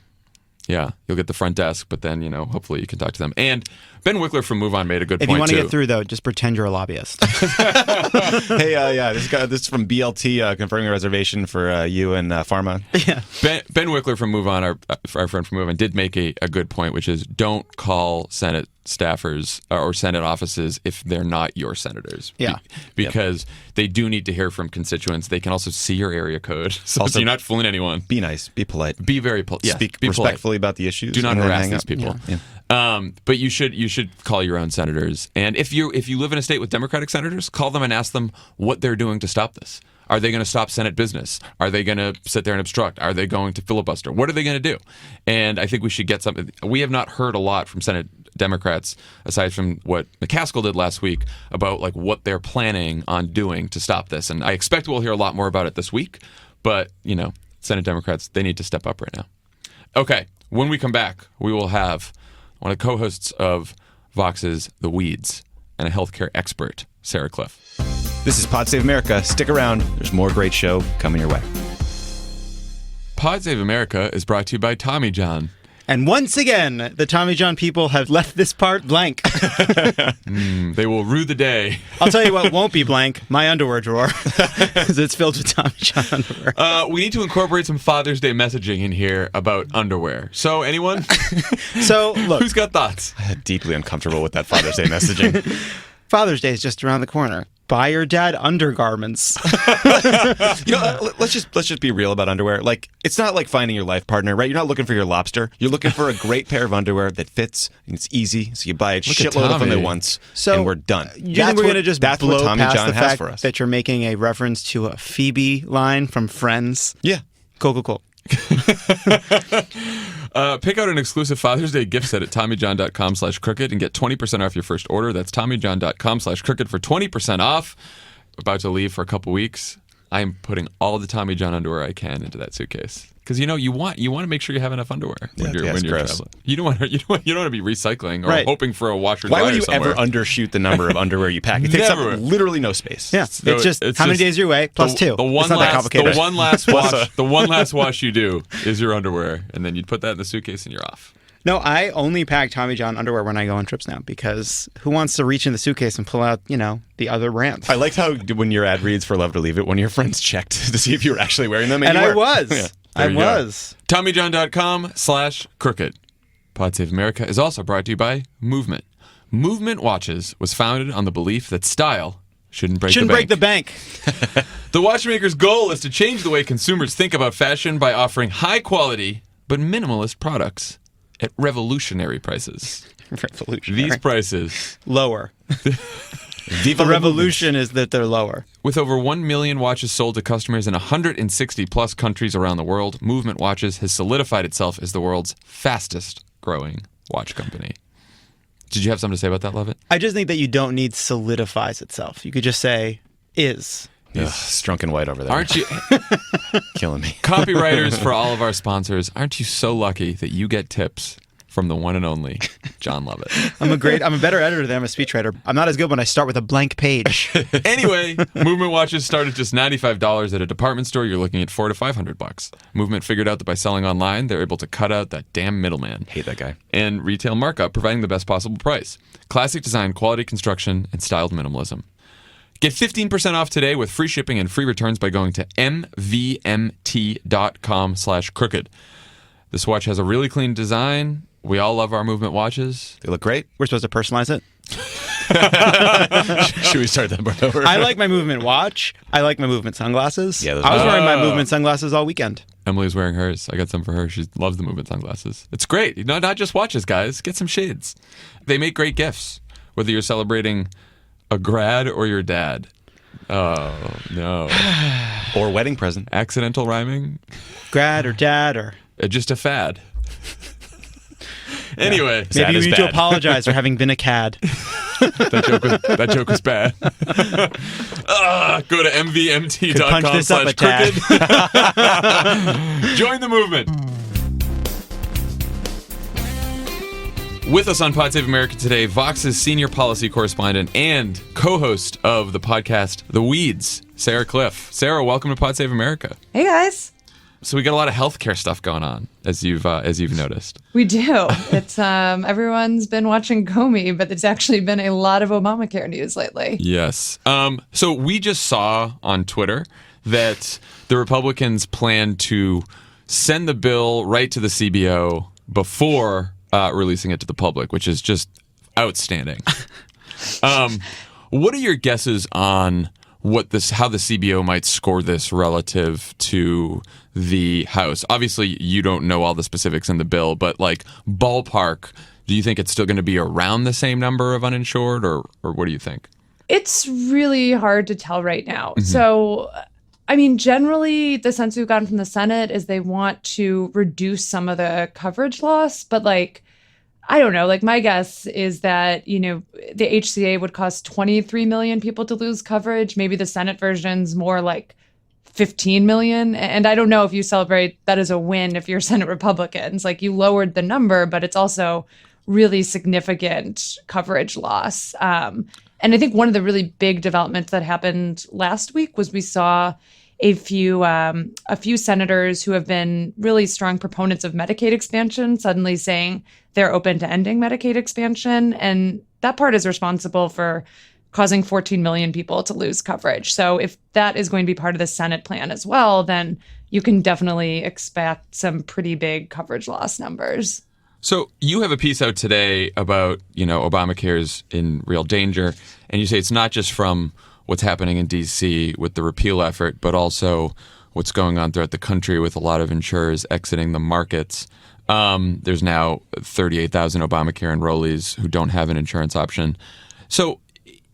Yeah, you'll get the front desk, but then, hopefully you can talk to them. And Ben Wickler from Move On made a good point, If you want to too. get through, though, just pretend you're a lobbyist. Hey, this is from BLT, confirming a reservation for you and Pharma. Yeah. Ben Wickler from Move On, our friend from Move On, did make a good point, which is don't call Senate staffers or Senate offices if they're not your senators. Yeah. Because they do need to hear from constituents. They can also see your area code. So, Also, you're not fooling anyone. Be nice. Be polite. Be very polite. Yeah, Speak be respectfully polite. about the issues. Do not and then harass hang these up. people. Yeah. But you should call your own senators. And if you live in a state with Democratic senators, call them and ask them what they're doing to stop this. Are they going to stop Senate business? Are they going to sit there and obstruct? Are they going to filibuster? What are they going to do? And I think we should get something. We have not heard a lot from Senate Democrats, aside from what McCaskill did last week, about like what they're planning on doing to stop this. And I expect we'll hear a lot more about it this week. But, Senate Democrats, they need to step up right now. Okay, when we come back, we will have one of the co-hosts of Vox's The Weeds and a healthcare expert, Sarah Kliff. This is Pod Save America. Stick around. There's more great show coming your way. Pod Save America is brought to you by Tommy John. And once again, the Tommy John people have left this part blank. They will rue the day. I'll tell you what won't be blank, my underwear drawer. Because it's filled with Tommy John underwear. We need to incorporate some Father's Day messaging in here about underwear. So, anyone? So, look. Who's got thoughts? Deeply uncomfortable with that Father's Day messaging. Father's Day is just around the corner. Buy your dad undergarments. Let's just be real about underwear. Like, it's not like finding your life partner, right? You're not looking for your lobster. You're looking for a great pair of underwear that fits and it's easy. So you buy a shitload of them at once, and we're done. You think we're going to just that's blow what Tommy past John the has fact for us? that you're making a reference to a Phoebe line from Friends? Yeah. Cool. Pick out an exclusive Father's Day gift set at TommyJohn.com/crooked and get 20% off your first order. That's TommyJohn.com/crooked for 20% off. About to leave for a couple weeks. I'm putting all the Tommy John underwear I can into that suitcase because you want to make sure you have enough underwear when you're gross. traveling. You don't want to be recycling or Right. hoping for a washer. Why would you somewhere. ever undershoot the number of underwear you pack? It takes Never. up literally no space. Yeah, So it's just it's how many just days you're away plus two. The one it's not that complicated. The one last wash you do is your underwear, and then you'd put that in the suitcase and you're off. No, I only pack Tommy John underwear when I go on trips now because who wants to reach in the suitcase and pull out, the other brands? I liked how when your ad reads for Love to Leave It, one of your friends checked to see if you were actually wearing them. And you I were. was. Yeah. I was. TommyJohn.com/crooked. Pod Save America is also brought to you by Movement. Movement Watches was founded on the belief that style shouldn't break the bank. The watchmaker's goal is to change the way consumers think about fashion by offering high quality but minimalist products at revolutionary prices. Revolutionary. These prices, Lower. Viva The la revolution is that they're lower. with over 1 million watches sold to customers in 160 plus countries around the world, Movement Watches has solidified itself as the world's fastest growing watch company. Did you have something to say about that, Lovett? I just think that you don't need solidifies itself. You could just say is. Ugh, Strunk and White over there. Aren't you killing me? copywriters for all of our sponsors? Aren't you so lucky that you get tips from the one and only Jon Lovett? I'm a better editor than I'm a speechwriter. I'm not as good when I start with a blank page. Anyway, Movement watches start at just $95 at a department store. You're looking at $400 to $500. Movement figured out that by selling online, they're able to cut out that damn middleman. Hate that guy. And retail markup, providing the best possible price. Classic design, quality construction, and styled minimalism. Get 15% off today with free shipping and free returns by going to mvmt.com/crooked. This watch has a really clean design. We all love our Movement watches. They look great. We're supposed to personalize it. Should we start that part over? I like my Movement watch. I like my Movement sunglasses. Yeah, those I was are- wearing my Movement sunglasses all weekend. Emily's wearing hers. I got some for her. She loves the Movement sunglasses. It's great. Not just watches, guys. Get some shades. They make great gifts, whether you're celebrating a grad or your dad. Oh, no. Or wedding present. Accidental rhyming? Grad or dad or... Just a fad. Anyway, Sad Maybe is you need to bad. apologize for having been a cad. that joke was bad. Go to Could punch this up a tad. mvmt.com/crooked. Join the movement. With us on Pod Save America today, Vox's senior policy correspondent and co-host of the podcast The Weeds, Sarah Kliff. Sarah, welcome to Pod Save America. Hey guys, So we got a lot of healthcare stuff going on, as you've noticed. we do. It's everyone's been watching Comey, but there's actually been a lot of Obamacare news lately. Yes. So we just saw on Twitter that the Republicans plan to send the bill right to the CBO before releasing it to the public, which is just outstanding. What are your guesses on how the CBO might score this relative to the House? Obviously, you don't know all the specifics in the bill, but like ballpark, do you think it's still going to be around the same number of uninsured, or what do you think? It's really hard to tell right now. So, I mean, generally, the sense we've gotten from the Senate is they want to reduce some of the coverage loss, but like, I don't know, like my guess is that, the HCA would cost 23 million people to lose coverage. Maybe the Senate version's more like 15 million. And I don't know if you celebrate that as a win if you're Senate Republicans. Like you lowered the number, but it's also really significant coverage loss. And I think one of the really big developments that happened last week was we saw a few senators who have been really strong proponents of Medicaid expansion suddenly saying they're open to ending Medicaid expansion. And that part is responsible for causing 14 million people to lose coverage. So if that is going to be part of the Senate plan as well, then you can definitely expect some pretty big coverage loss numbers. So you have a piece out today about, Obamacare's in real danger. And you say it's not just from what's happening in D.C. with the repeal effort, but also what's going on throughout the country with a lot of insurers exiting the markets. There's now 38,000 Obamacare enrollees who don't have an insurance option. So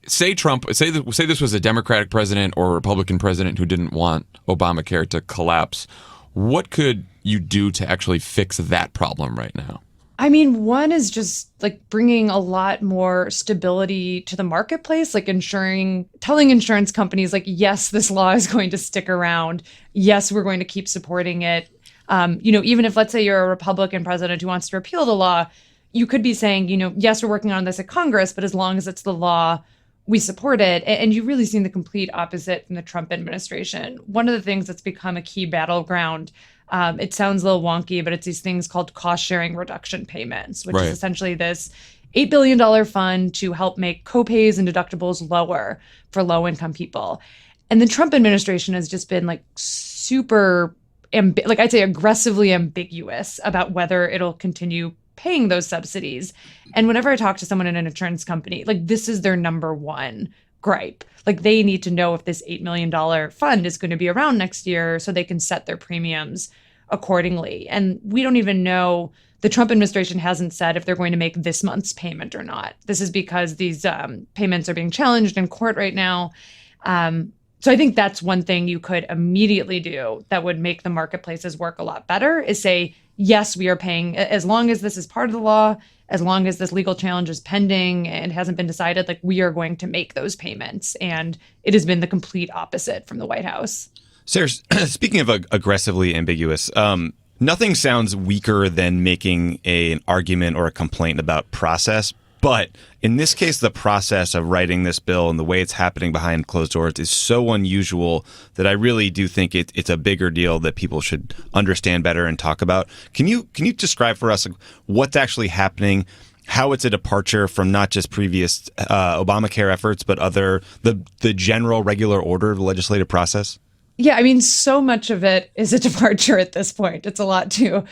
say this was a Democratic president or a Republican president who didn't want Obamacare to collapse. What could you do to actually fix that problem right now? I mean, one is just like bringing a lot more stability to the marketplace, like telling insurance companies like, yes, this law is going to stick around. Yes, we're going to keep supporting it. Even if, let's say you're a Republican president who wants to repeal the law, you could be saying, yes, we're working on this at Congress, but as long as it's the law, we support it. And you've really seen the complete opposite from the Trump administration. One of the things that's become a key battleground, it sounds a little wonky, but it's these things called cost-sharing reduction payments, which is essentially this $8 billion fund to help make copays and deductibles lower for low-income people. And the Trump administration has just been like super, I'd say aggressively ambiguous about whether it'll continue paying those subsidies. And whenever I talk to someone in an insurance company, like this is their number one gripe. Like they need to know if this $8 million fund is going to be around next year so they can set their premiums accordingly. And we don't even know, the Trump administration hasn't said if they're going to make this month's payment or not. This is because these payments are being challenged in court right now. So I think that's one thing you could immediately do that would make the marketplaces work a lot better is say, yes, we are paying, as long as this is part of the law, as long as this legal challenge is pending and hasn't been decided, like we are going to make those payments. And it has been the complete opposite from the White House. Sarah, speaking of aggressively ambiguous, nothing sounds weaker than making an argument or a complaint about process. But in this case, the process of writing this bill and the way it's happening behind closed doors is so unusual that I really do think it's a bigger deal that people should understand better and talk about. Can you describe for us what's actually happening, how it's a departure from not just previous Obamacare efforts, but the general regular order of the legislative process? Yeah, I mean, so much of it is a departure at this point. It's a lot to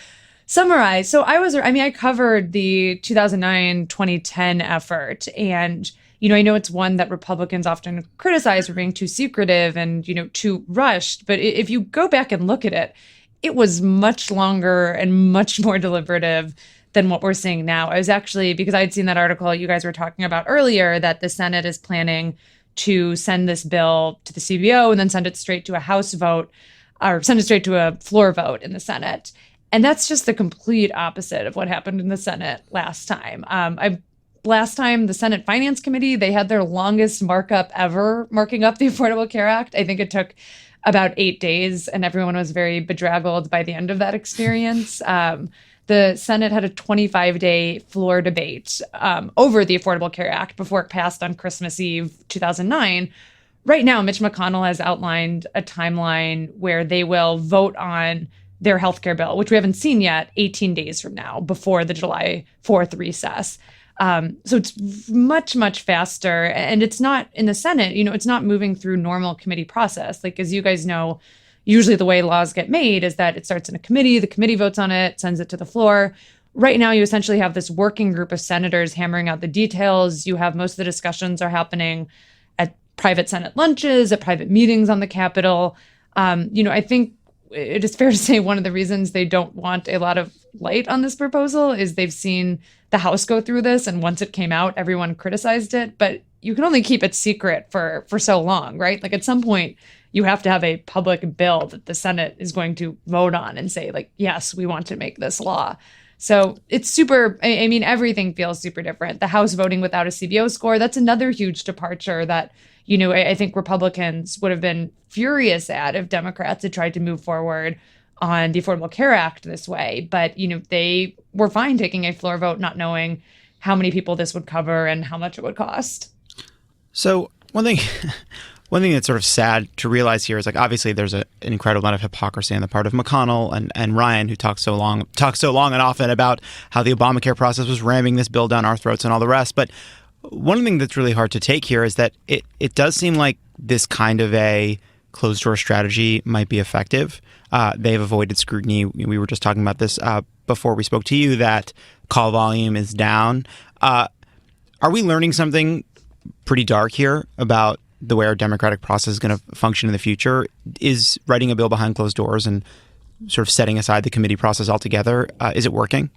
summarize. So I covered the 2009-2010 effort. And, I know it's one that Republicans often criticize for being too secretive and, too rushed. But if you go back and look at it, it was much longer and much more deliberative than what we're seeing now. I was actually, because I'd seen that article you guys were talking about earlier, that the Senate is planning to send this bill to the CBO and then send it straight to a House vote or send it straight to a floor vote in the Senate. And that's just the complete opposite of what happened in the Senate last time. Last time, the Senate Finance Committee, they had their longest markup ever marking up the Affordable Care Act. I think it took about 8 days, and everyone was very bedraggled by the end of that experience. The Senate had a 25-day floor debate over the Affordable Care Act before it passed on Christmas Eve 2009. Right now, Mitch McConnell has outlined a timeline where they will vote on their healthcare bill, which we haven't seen yet, 18 days from now, before the July 4th recess. So it's much, much faster. And it's not in the Senate, it's not moving through normal committee process. Like, as you guys know, usually the way laws get made is that it starts in a committee, the committee votes on it, sends it to the floor. right now you essentially have this working group of senators hammering out the details. You have most of the discussions are happening at private Senate lunches, at private meetings on the Capitol. I think it is fair to say one of the reasons they don't want a lot of light on this proposal is they've seen the House go through this, and once it came out, everyone criticized it. But you can only keep it secret for so long, right? Like at some point, you have to have a public bill that the Senate is going to vote on and say, like, yes, we want to make this law. So it's super, I mean, everything feels super different. The House voting without a CBO score, that's another huge departure that, I think Republicans would have been furious at if Democrats had tried to move forward on the Affordable Care Act this way. But, they were fine taking a floor vote, not knowing how many people this would cover and how much it would cost. So one thing that's sort of sad to realize here is, like, obviously there's an incredible amount of hypocrisy on the part of McConnell and Ryan, who talks so long and often about how the Obamacare process was ramming this bill down our throats and all the rest. But one thing that's really hard to take here is that it does seem like this kind of a closed door strategy might be effective. They've avoided scrutiny. We were just talking about this before we spoke to you, that call volume is down. Are we learning something pretty dark here about the way our democratic process is going to function in the future? Is writing a bill behind closed doors and sort of setting aside the committee process altogether, is it working?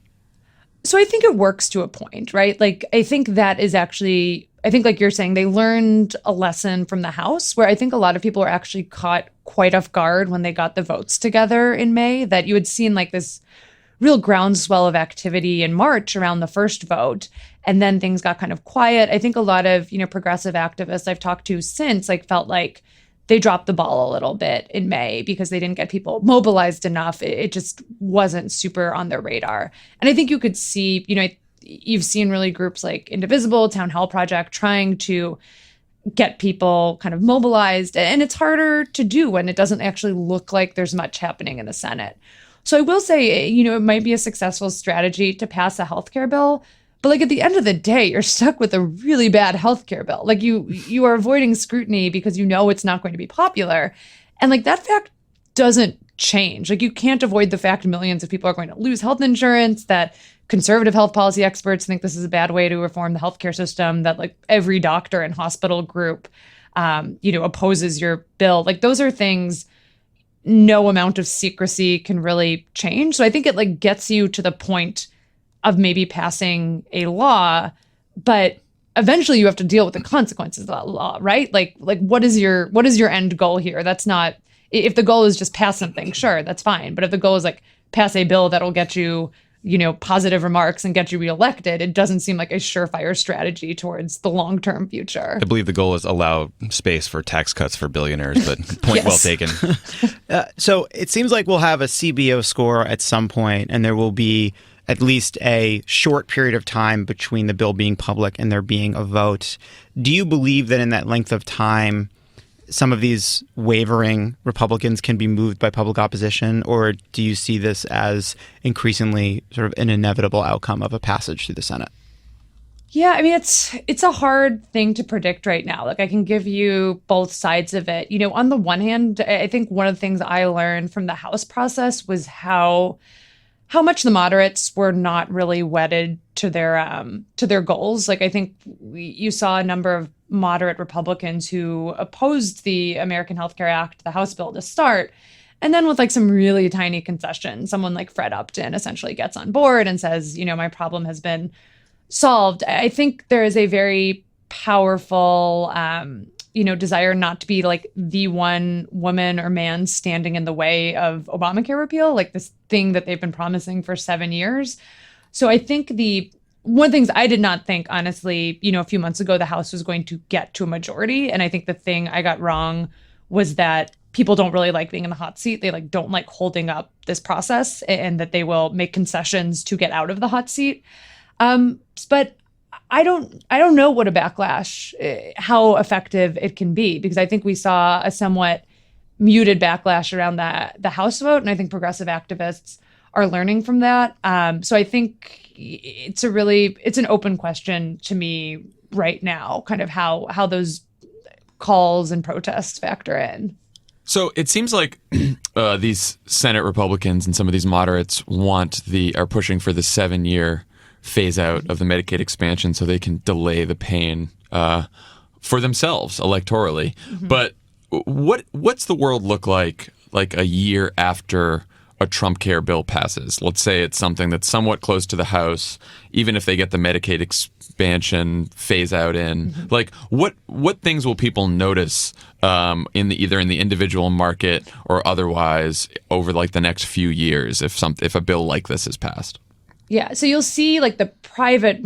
So I think it works to a point, right? Like, I think that is actually, I think like you're saying, they learned a lesson from the House, where I think a lot of people were actually caught quite off guard when they got the votes together in May, that you had seen like this real groundswell of activity in March around the first vote. And then things got kind of quiet. I think a lot of, progressive activists I've talked to since felt like they dropped the ball a little bit in May because they didn't get people mobilized enough. It just wasn't super on their radar. And I think you could see, you've seen really groups like Indivisible, Town Hall Project trying to get people kind of mobilized. And it's harder to do when it doesn't actually look like there's much happening in the Senate. So I will say, it might be a successful strategy to pass a healthcare bill. But like at the end of the day, you're stuck with a really bad healthcare bill. Like you are avoiding scrutiny because it's not going to be popular. And like that fact doesn't change. Like you can't avoid the fact millions of people are going to lose health insurance, that conservative health policy experts think this is a bad way to reform the healthcare system, that like every doctor and hospital group, opposes your bill. Like those are things no amount of secrecy can really change. So I think it like gets you to the point of maybe passing a law, but eventually you have to deal with the consequences of that law, right? Like what is your end goal here? That's not, if the goal is just pass something, sure, that's fine. But if the goal is like pass a bill that'll get you, positive remarks and get you reelected, it doesn't seem like a surefire strategy towards the long-term future. I believe the goal is allow space for tax cuts for billionaires, but point well taken. So it seems like we'll have a CBO score at some point, and there will be at least a short period of time between the bill being public and there being a vote. Do you believe that in that length of time, some of these wavering Republicans can be moved by public opposition, or do you see this as increasingly sort of an inevitable outcome of a passage through the Senate? Yeah, I mean, it's a hard thing to predict right now. Like I can give you both sides of it. On the one hand, I think one of the things I learned from the House process was how much the moderates were not really wedded to their goals. Like I think you saw a number of moderate Republicans who opposed the American Health Care Act, the House bill to start, and then with like some really tiny concessions, someone like Fred Upton essentially gets on board and says, my problem has been solved. I think there is a very powerful desire not to be like the one woman or man standing in the way of Obamacare repeal, like this thing that they've been promising for 7 years. So I think one of the things I did not think, honestly, a few months ago, the House was going to get to a majority. And I think the thing I got wrong was that people don't really like being in the hot seat. They like don't like holding up this process, and that they will make concessions to get out of the hot seat. But I don't know what a backlash, how effective it can be, because I think we saw a somewhat muted backlash around the House vote, and I think progressive activists are learning from that. So I think it's an open question to me right now, kind of how those calls and protests factor in. So it seems like these Senate Republicans and some of these moderates are pushing for the 7-year phase out of the Medicaid expansion so they can delay the pain for themselves electorally. Mm-hmm. But what's the world look like a year after a Trump care bill passes? Let's say it's something that's somewhat close to the House, even if they get the Medicaid expansion phase out in. Mm-hmm. Like what things will people notice either in the individual market or otherwise over like the next few years if a bill like this is passed? Yeah, so you'll see like the private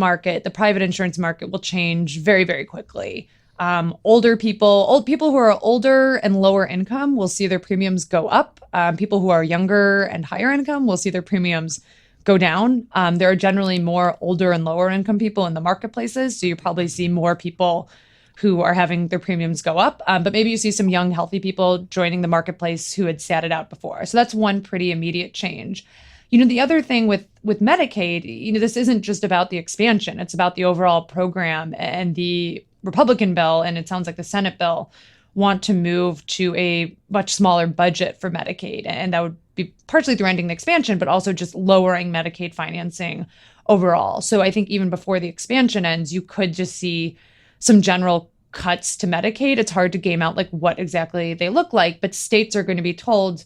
insurance market will change very, very quickly. Old people who are older and lower income will see their premiums go up. People who are younger and higher income will see their premiums go down. There are generally more older and lower income people in the marketplaces, so you probably see more people who are having their premiums go up. But maybe you see some young, healthy people joining the marketplace who had sat it out before. So that's one pretty immediate change. The other thing with Medicaid, this isn't just about the expansion. It's about the overall program, and the Republican bill, and it sounds like the Senate bill, want to move to a much smaller budget for Medicaid. And that would be partially through ending the expansion, but also just lowering Medicaid financing overall. So I think even before the expansion ends, you could just see some general cuts to Medicaid. It's hard to game out like what exactly they look like, but states are going to be told,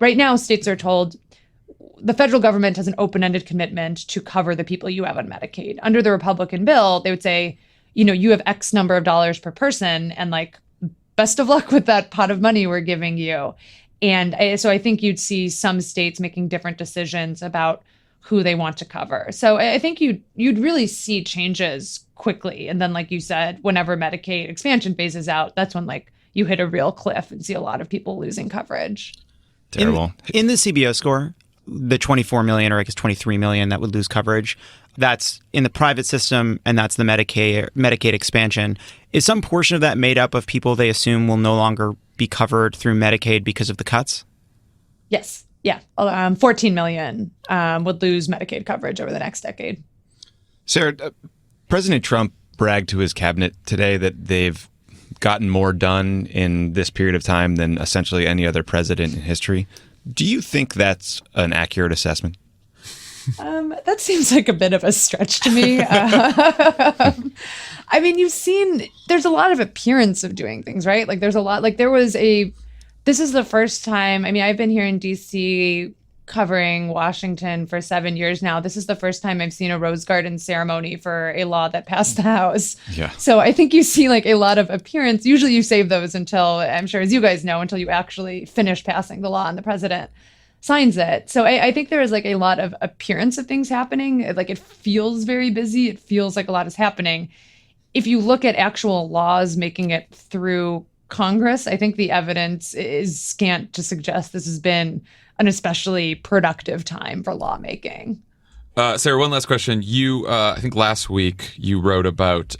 right now states are told, the federal government has an open-ended commitment to cover the people you have on Medicaid. Under the Republican bill, they would say, you have X number of dollars per person, and like, best of luck with that pot of money we're giving you. And so I think you'd see some states making different decisions about who they want to cover. So I think you'd really see changes quickly. And then, like you said, whenever Medicaid expansion phases out, that's when like you hit a real cliff and see a lot of people losing coverage. Terrible. In the CBO score, the 24 million, or I guess 23 million that would lose coverage, that's in the private system, and that's the Medicaid expansion. Is some portion of that made up of people they assume will no longer be covered through Medicaid because of the cuts? Yes. Yeah. 14 million would lose Medicaid coverage over the next decade. Sarah, President Trump bragged to his cabinet today that they've gotten more done in this period of time than essentially any other president in history. Do you think that's an accurate assessment? That seems like a bit of a stretch to me. I mean, there's a lot of appearance of doing things, right? Like there's a lot, like this is the first time, I've been here in DC covering Washington for 7 years now. This is the first time I've seen a Rose Garden ceremony for a law that passed the House. Yeah. So I think you see like a lot of appearance. Usually you save those until, I'm sure as you guys know, until you actually finish passing the law and the president signs it. So I think there is like a lot of appearance of things happening. Like it feels very busy. It feels like a lot is happening. If you look at actual laws making it through Congress, I think the evidence is scant to suggest this has been an especially productive time for lawmaking. Sarah, one last question. You, I think last week you wrote about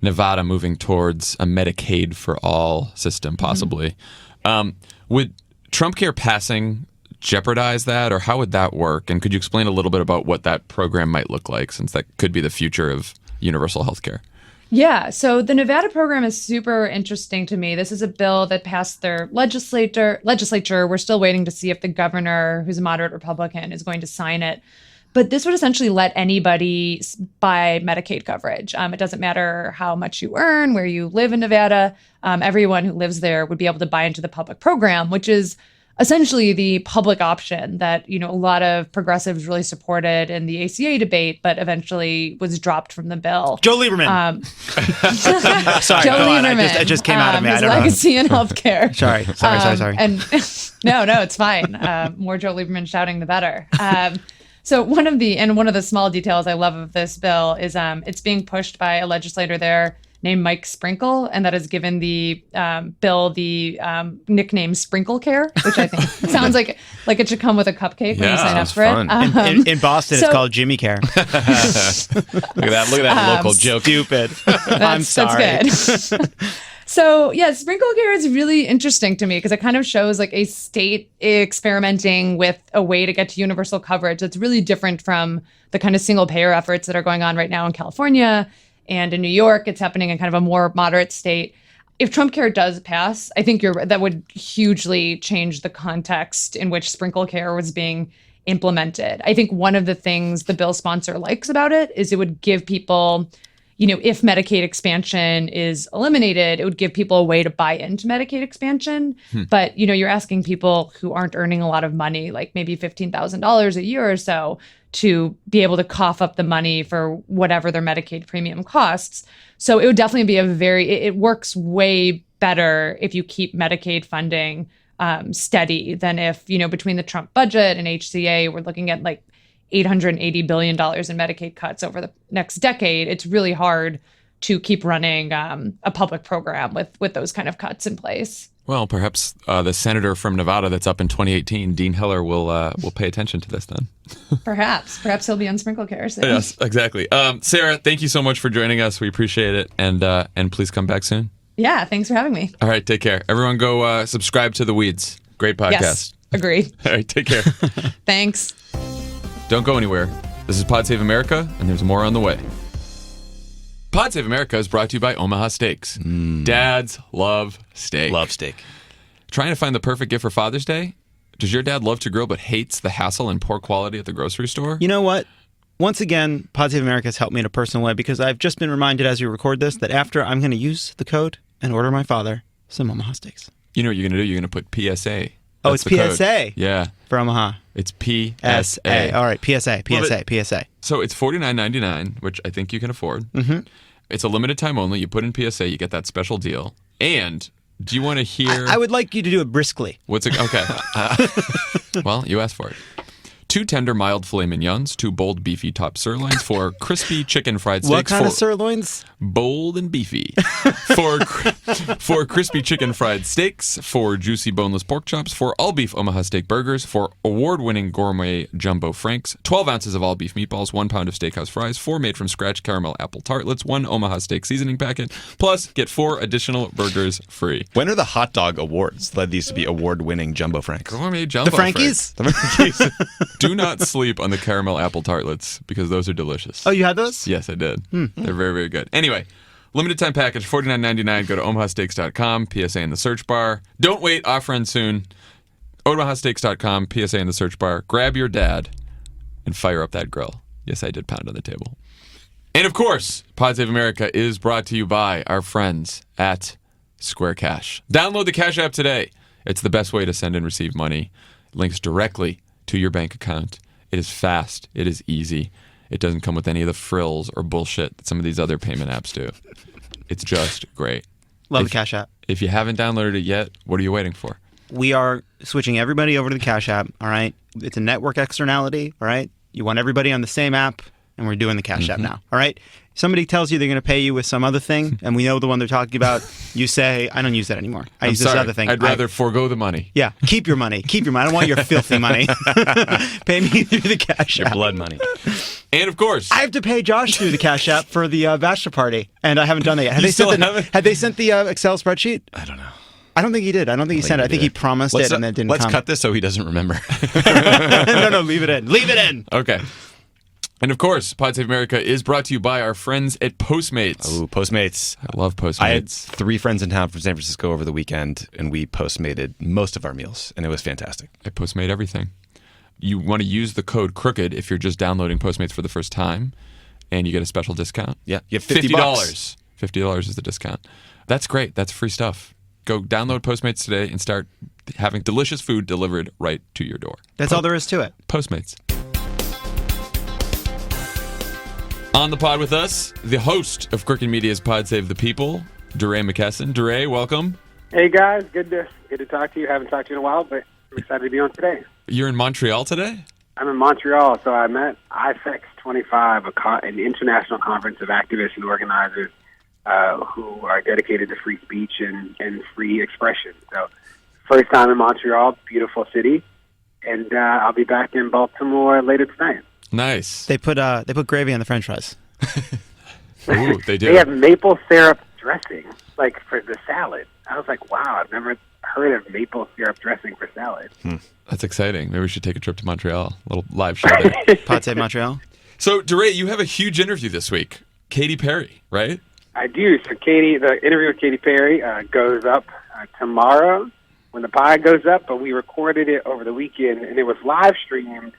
Nevada moving towards a Medicaid for all system, possibly. Mm-hmm. Would Trump care passing jeopardize that, or how would that work? And could you explain a little bit about what that program might look like, since that could be the future of universal health care? Yeah, so the Nevada program is super interesting to me. This is a bill that passed their legislature. We're still waiting to see if the governor, who's a moderate Republican, is going to sign it. But this would essentially let anybody buy Medicaid coverage. It doesn't matter how much you earn, where you live in Nevada. Everyone who lives there would be able to buy into the public program, which is essentially the public option that, a lot of progressives really supported in the ACA debate, but eventually was dropped from the bill. Joe Lieberman. Sorry, Joe Lieberman. It just came out of me. His legacy in healthcare. Sorry. And no, it's fine. More Joe Lieberman shouting, the better. So one of the small details I love of this bill is it's being pushed by a legislator there named Mike Sprinkle, and that has given the bill the nickname Sprinkle Care, which I think sounds like it should come with a cupcake when you sign up for fun. it. In Boston, it's called Jimmy Care. Look at that local joke. Stupid. I'm sorry. That's good. So yeah, Sprinkle Care is really interesting to me because it kind of shows like a state experimenting with a way to get to universal coverage that's really different from the kind of single payer efforts that are going on right now in California and in New York. It's happening in kind of a more moderate state. if Trump Care does pass, I think that would hugely change the context in which sprinkle care was being implemented. I think one of the things the bill sponsor likes about it is it would give people, if Medicaid expansion is eliminated, it would give people a way to buy into Medicaid expansion. But, you're asking people who aren't earning a lot of money, like maybe $15,000 a year or so, to be able to cough up the money for whatever their Medicaid premium costs. So it would definitely be it works way better if you keep Medicaid funding steady than if, between the Trump budget and HCA, we're looking at like $880 billion in Medicaid cuts over the next decade. It's really hard to keep running a public program with those kind of cuts in place. Well, perhaps the senator from Nevada that's up in 2018, Dean Heller, will pay attention to this then. Perhaps he'll be on sprinkle care soon. Yes, exactly. Sarah, thank you so much for joining us. We appreciate it, and please come back soon. Yeah, thanks for having me. All right, take care. Everyone, go subscribe to The Weeds. Great podcast. Yes, agreed. All right, take care. Thanks. Don't go anywhere. This is Pod Save America, and there's more on the way. Pod Save America is brought to you by Omaha Steaks. Dads love steak. Love steak. Trying to find the perfect gift for Father's Day? Does your dad love to grill but hates the hassle and poor quality at the grocery store? You know what? Once again, Pod Save America has helped me in a personal way because I've just been reminded as we record this that after I'm going to use the code and order my father some Omaha Steaks. You know what you're going to do? You're going to put PSA. Oh, That's it's the code. PSA? Yeah. For Omaha. It's PSA. S-A. All right, PSA. So it's $49.99, which I think you can afford. Mm-hmm. It's a limited time only. You put in PSA, you get that special deal. And do you want to hear... I would like you to do it briskly. What's it? Okay. Well, you asked for it. 2 tender, mild filet mignons, 2 bold, beefy top sirloins, 4 crispy chicken fried steaks. What kind of sirloins? Bold and beefy. 4 crispy chicken fried steaks, 4 juicy boneless pork chops, 4 all-beef Omaha steak burgers, 4 award-winning gourmet jumbo franks, 12 ounces of all-beef meatballs, 1 pound of steakhouse fries, 4 made-from-scratch caramel apple tartlets, 1 Omaha steak seasoning packet, plus get 4 additional burgers free. When are the hot dog awards? Led these to be award-winning jumbo franks. Gourmet jumbo The Frankies? franks. Do not sleep on the caramel apple tartlets because those are delicious. Oh, you had those? Yes, I did. They're very, very good. Anyway, limited time package, $49.99. Go to omahasteaks.com, PSA in the search bar. Don't wait, offer ends soon. omahasteaks.com, PSA in the search bar. Grab your dad and fire up that grill. Yes, I did pound on the table. And of course, Pod Save America is brought to you by our friends at Square Cash. Download the Cash app today. It's the best way to send and receive money. Links directly to your bank account. It is fast. It is easy. It doesn't come with any of the frills or bullshit that some of these other payment apps do. It's just great. Love the Cash App. If you haven't downloaded it yet, what are you waiting for? We are switching everybody over to the Cash App, all right? It's a network externality, all right? You want everybody on the same app, and we're doing the Cash App now, all right? Somebody tells you they're going to pay you with some other thing, and we know the one they're talking about. You say, I don't use that anymore. I use this other thing. I'd rather forego the money. Yeah, keep your money. Keep your money. I don't want your filthy money. Pay me through the Cash App. Your blood money. And of course, I have to pay Josh through the Cash App for the bachelor party, and I haven't done that yet. Had they sent the Excel spreadsheet? I don't know. I don't think he did. I don't think he sent it. I think he promised it and then didn't Let's come. cut this so he doesn't remember. No, leave it in. Leave it in. Okay. And of course, Pod Save America is brought to you by our friends at Postmates. Ooh, Postmates. I love Postmates. I had 3 friends in town from San Francisco over the weekend, and we Postmated most of our meals, and it was fantastic. I Postmate everything. You want to use the code CROOKED if you're just downloading Postmates for the first time, and you get a special discount. Yeah, you have $50. $50 is the discount. That's great. That's free stuff. Go download Postmates today and start having delicious food delivered right to your door. That's all there is to it. Postmates. On the pod with us, the host of Crooked Media's Pod Save the People, DeRay McKesson. DeRay, welcome. Hey guys, good to talk to you. Haven't talked to you in a while, but I'm excited to be on today. You're in Montreal today? I'm in Montreal, so I'm at IFEX 25, an international conference of activists and organizers who are dedicated to free speech and free expression. So, first time in Montreal, beautiful city, and I'll be back in Baltimore later tonight. Nice. They put gravy on the French fries. Ooh, they do. They have maple syrup dressing, like for the salad. I was like, wow, I've never heard of maple syrup dressing for salad. That's exciting. Maybe we should take a trip to Montreal. A little live show there. Pod Save Montreal. So, DeRay, you have a huge interview this week. Katy Perry, right? I do. So the interview with Katy Perry goes up tomorrow when the pod goes up, but we recorded it over the weekend, and it was live streamed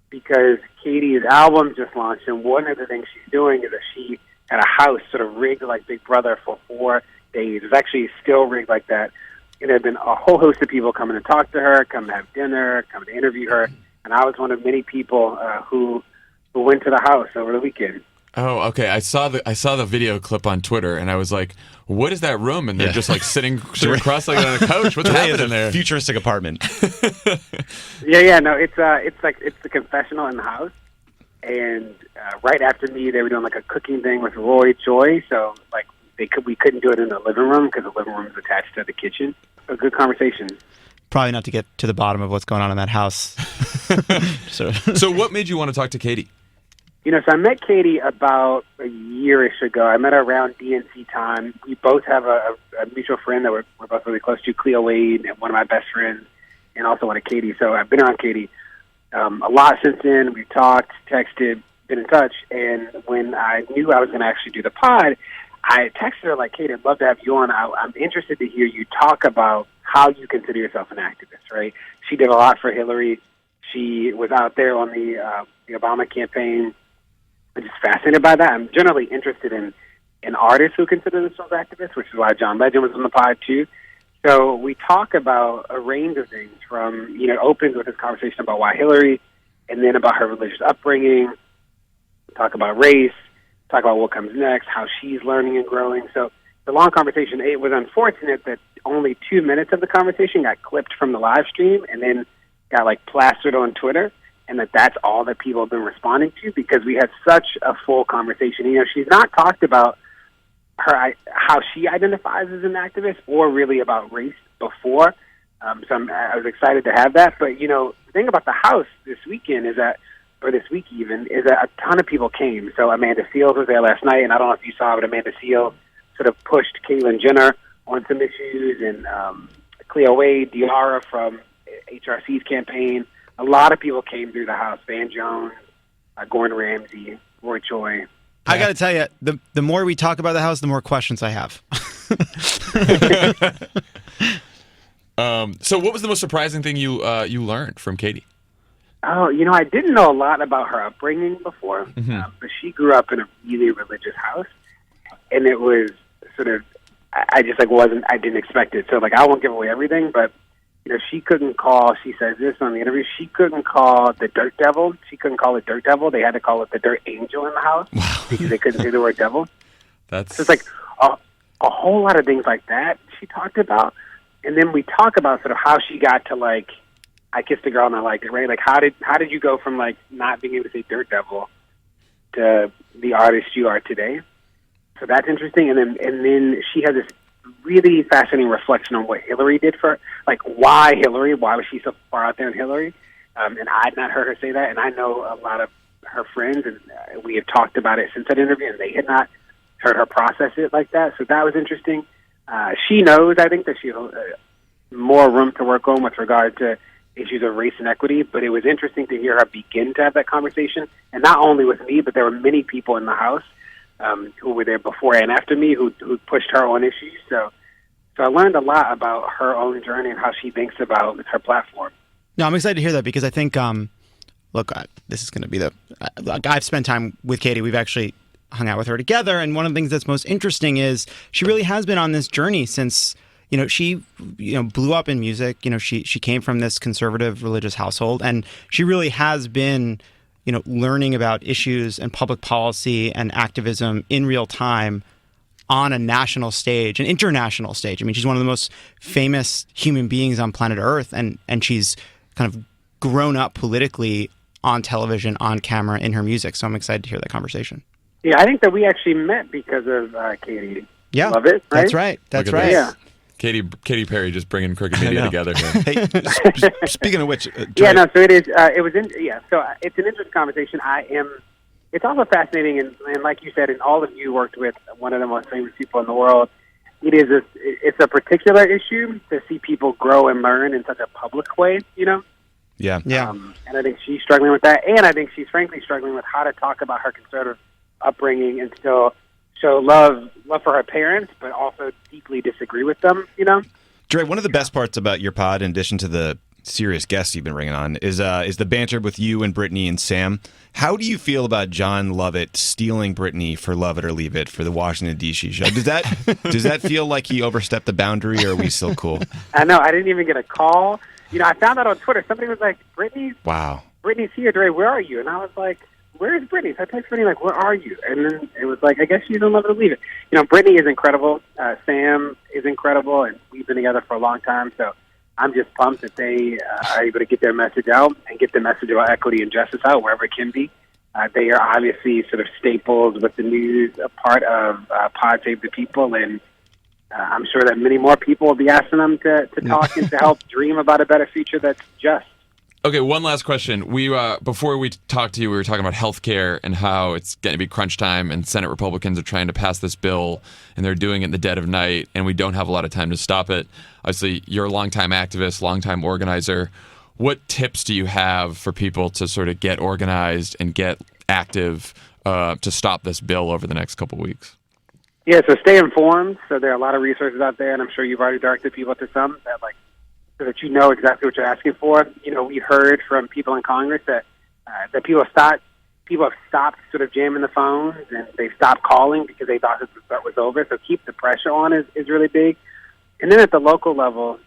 because Katy's album just launched, and one of the things she's doing is that she had a house sort of rigged like Big Brother for 4 days. It's actually still rigged like that. And there have been a whole host of people coming to talk to her, coming to have dinner, coming to interview her, and I was one of many people who went to the house over the weekend. Oh, okay. I saw the video clip on Twitter, and I was like, "What is that room?" And they're just like sitting cross-legged on a couch. What's happening in there? Futuristic apartment. No, it's the confessional in the house, and right after me, they were doing like a cooking thing with Roy Choi. So like we couldn't do it in the living room because the living room is attached to the kitchen. A good conversation. Probably not to get to the bottom of what's going on in that house. So what made you want to talk to Katy? So I met Katy about a year-ish ago. I met her around DNC time. We both have a mutual friend that we're both really close to, Cleo Wade, and one of my best friends, and also one of Katy. So I've been around Katy a lot since then. We've talked, texted, been in touch. And when I knew I was going to actually do the pod, I texted her like, "Katy, I'd love to have you on. I'm interested to hear you talk about how you consider yourself an activist," right? She did a lot for Hillary. She was out there on the Obama campaign. I'm just fascinated by that. I'm generally interested in artists who consider themselves activists, which is why John Legend was on the pod too. So we talk about a range of things from, it opens with this conversation about why Hillary, and then about her religious upbringing, talk about race, talk about what comes next, how she's learning and growing. So the long conversation, it was unfortunate that only 2 minutes of the conversation got clipped from the live stream and then got like plastered on Twitter, and that's all that people have been responding to because we had such a full conversation. She's not talked about how she identifies as an activist or really about race before. So I was excited to have that. But, the thing about the house this weekend is that, or this week even, is that a ton of people came. So Amanda Seales was there last night, and I don't know if you saw, but Amanda Seales sort of pushed Caitlyn Jenner on some issues, and Cleo Wade, Diarra from HRC's campaign. A lot of people came through the house. Van Jones, Gordon Ramsay, Roy Choi. I got to tell you, the more we talk about the house, the more questions I have. So what was the most surprising thing you learned from Katy? Oh, I didn't know a lot about her upbringing before, but she grew up in a really religious house, and it was sort of, I just I didn't expect it. So I won't give away everything, but she couldn't call, she says this on the interview, she couldn't call the dirt devil. She couldn't call it dirt devil. They had to call it the dirt angel in the house because they couldn't say the word devil. So it's a whole lot of things like that she talked about. And then we talk about sort of how she got to I kissed a girl and I liked it, right? How did you go from not being able to say dirt devil to the artist you are today? So that's interesting. And then she has this really fascinating reflection on what Hillary did for her. Why Hillary? Why was she so far out there in Hillary? And I had not heard her say that. And I know a lot of her friends, and we have talked about it since that interview, and they had not heard her process it like that. So that was interesting. She knows, I think, that she has more room to work on with regard to issues of race and equity, but it was interesting to hear her begin to have that conversation. And not only with me, but there were many people in the house who were there before and after me who pushed her on issues. So I learned a lot about her own journey and how she thinks about her platform. No, I'm excited to hear that because I think, this is going to be I've spent time with Katy. We've actually hung out with her together. And one of the things that's most interesting is she really has been on this journey since, she, blew up in music. She came from this conservative religious household, and she really has been, learning about issues and public policy and activism in real time on a national stage, an international stage. I mean, she's one of the most famous human beings on planet Earth, and she's kind of grown up politically on television, on camera, in her music. So I'm excited to hear that conversation. Yeah, I think that we actually met because of Katy. Yeah, Lovett, right? That's right. That's right. Yeah. Katy Perry just bringing crooked media together here. Hey, speaking of which, so it is. So it's an interesting conversation. It's also fascinating, and like you said, and all of you worked with one of the most famous people in the world. It's a particular issue to see people grow and learn in such a public way, Yeah. And I think she's struggling with that, and I think she's frankly struggling with how to talk about her conservative upbringing and still show love for her parents, but also deeply disagree with them. DeRay, one of the best parts about your pod, in addition to the serious guests you've been bringing on, is the banter with you and Brittany and Sam. How do you feel about Jon Lovett stealing Brittany for Love It or Leave It for the Washington, D.C. show? Does that feel like he overstepped the boundary, or are we still cool? I know. I didn't even get a call. I found out on Twitter. Somebody was like, Brittany's here, DeRay, where are you? And I was like, where is Brittany? So I texted Brittany, like, where are you? And then it was like, I guess she's in Love It or Leave It. Brittany is incredible. Sam is incredible, and we've been together for a long time. So I'm just pumped that they are able to get their message out and get the message about equity and justice out wherever it can be. They are obviously sort of staples with the news, a part of Pod Save the People, and I'm sure that many more people will be asking them to talk and to help dream about a better future that's just. Okay, one last question. We before we talked to you, we were talking about healthcare and how it's going to be crunch time, and Senate Republicans are trying to pass this bill, and they're doing it in the dead of night, and we don't have a lot of time to stop it. Obviously, you're a longtime activist, longtime organizer. What tips do you have for people to sort of get organized and get active to stop this bill over the next couple weeks? Yeah, so stay informed. So there are a lot of resources out there, and I'm sure you've already directed people to some that so that you know exactly what you're asking for. We heard from people in Congress that people have stopped sort of jamming the phones, and they've stopped calling because they thought that was over. So keep the pressure on is really big. And then at the local level,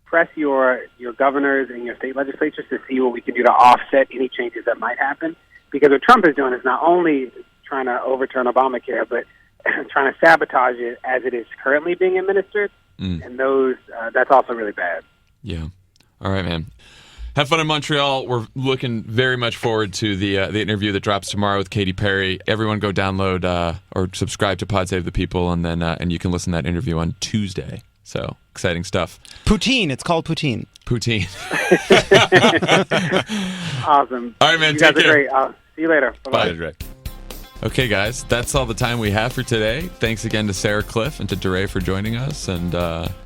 press your governors and your state legislatures to see what we can do to offset any changes that might happen. Because what Trump is doing is not only trying to overturn Obamacare, but trying to sabotage it as it is currently being administered. And that's also really bad. Yeah. All right, man. Have fun in Montreal. We're looking very much forward to the interview that drops tomorrow with Katy Perry. Everyone go download or subscribe to Pod Save the People, and then and you can listen to that interview on Tuesday. So, exciting stuff. Poutine. It's called poutine. Poutine. Awesome. All right, man. You Take guys are care. great. I'll see you later. Bye-bye. Bye. Okay, guys, that's all the time we have for today. Thanks again to Sarah, Kliff, and to DeRay for joining us. And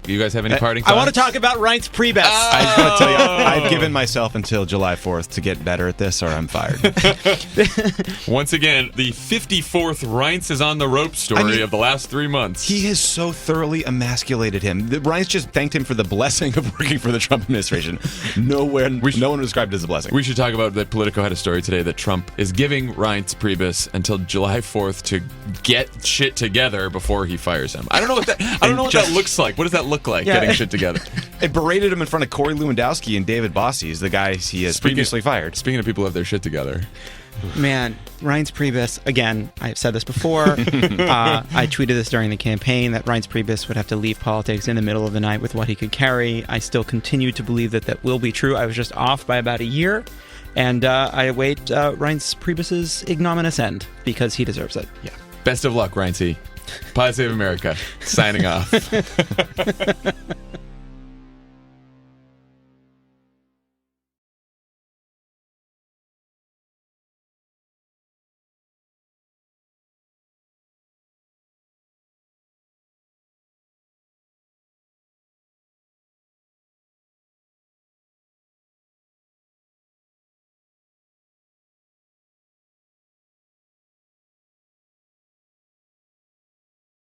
you guys have any parting thoughts? I want to talk about Reince Priebus. I just want to tell you, I've given myself until July 4th to get better at this, or I'm fired. Once again, the 54th Reince is on the rope story of the last 3 months. He has so thoroughly emasculated him. Reince just thanked him for the blessing of working for the Trump administration. No one described it as a blessing. We should talk about that. Politico had a story today that Trump is giving Reince Priebus until July 4th to get shit together before he fires him. I don't know what that looks like. What does that look like, getting shit together? It berated him in front of Corey Lewandowski and David Bossie, the guys he has previously fired. Speaking of people who have their shit together. Man, Reince Priebus, again, I've said this before. I tweeted this during the campaign that Reince Priebus would have to leave politics in the middle of the night with what he could carry. I still continue to believe that will be true. I was just off by about a year. And I await Reince Priebus's ignominious end because he deserves it. Yeah. Best of luck, Reince. Pod Save America. Signing off.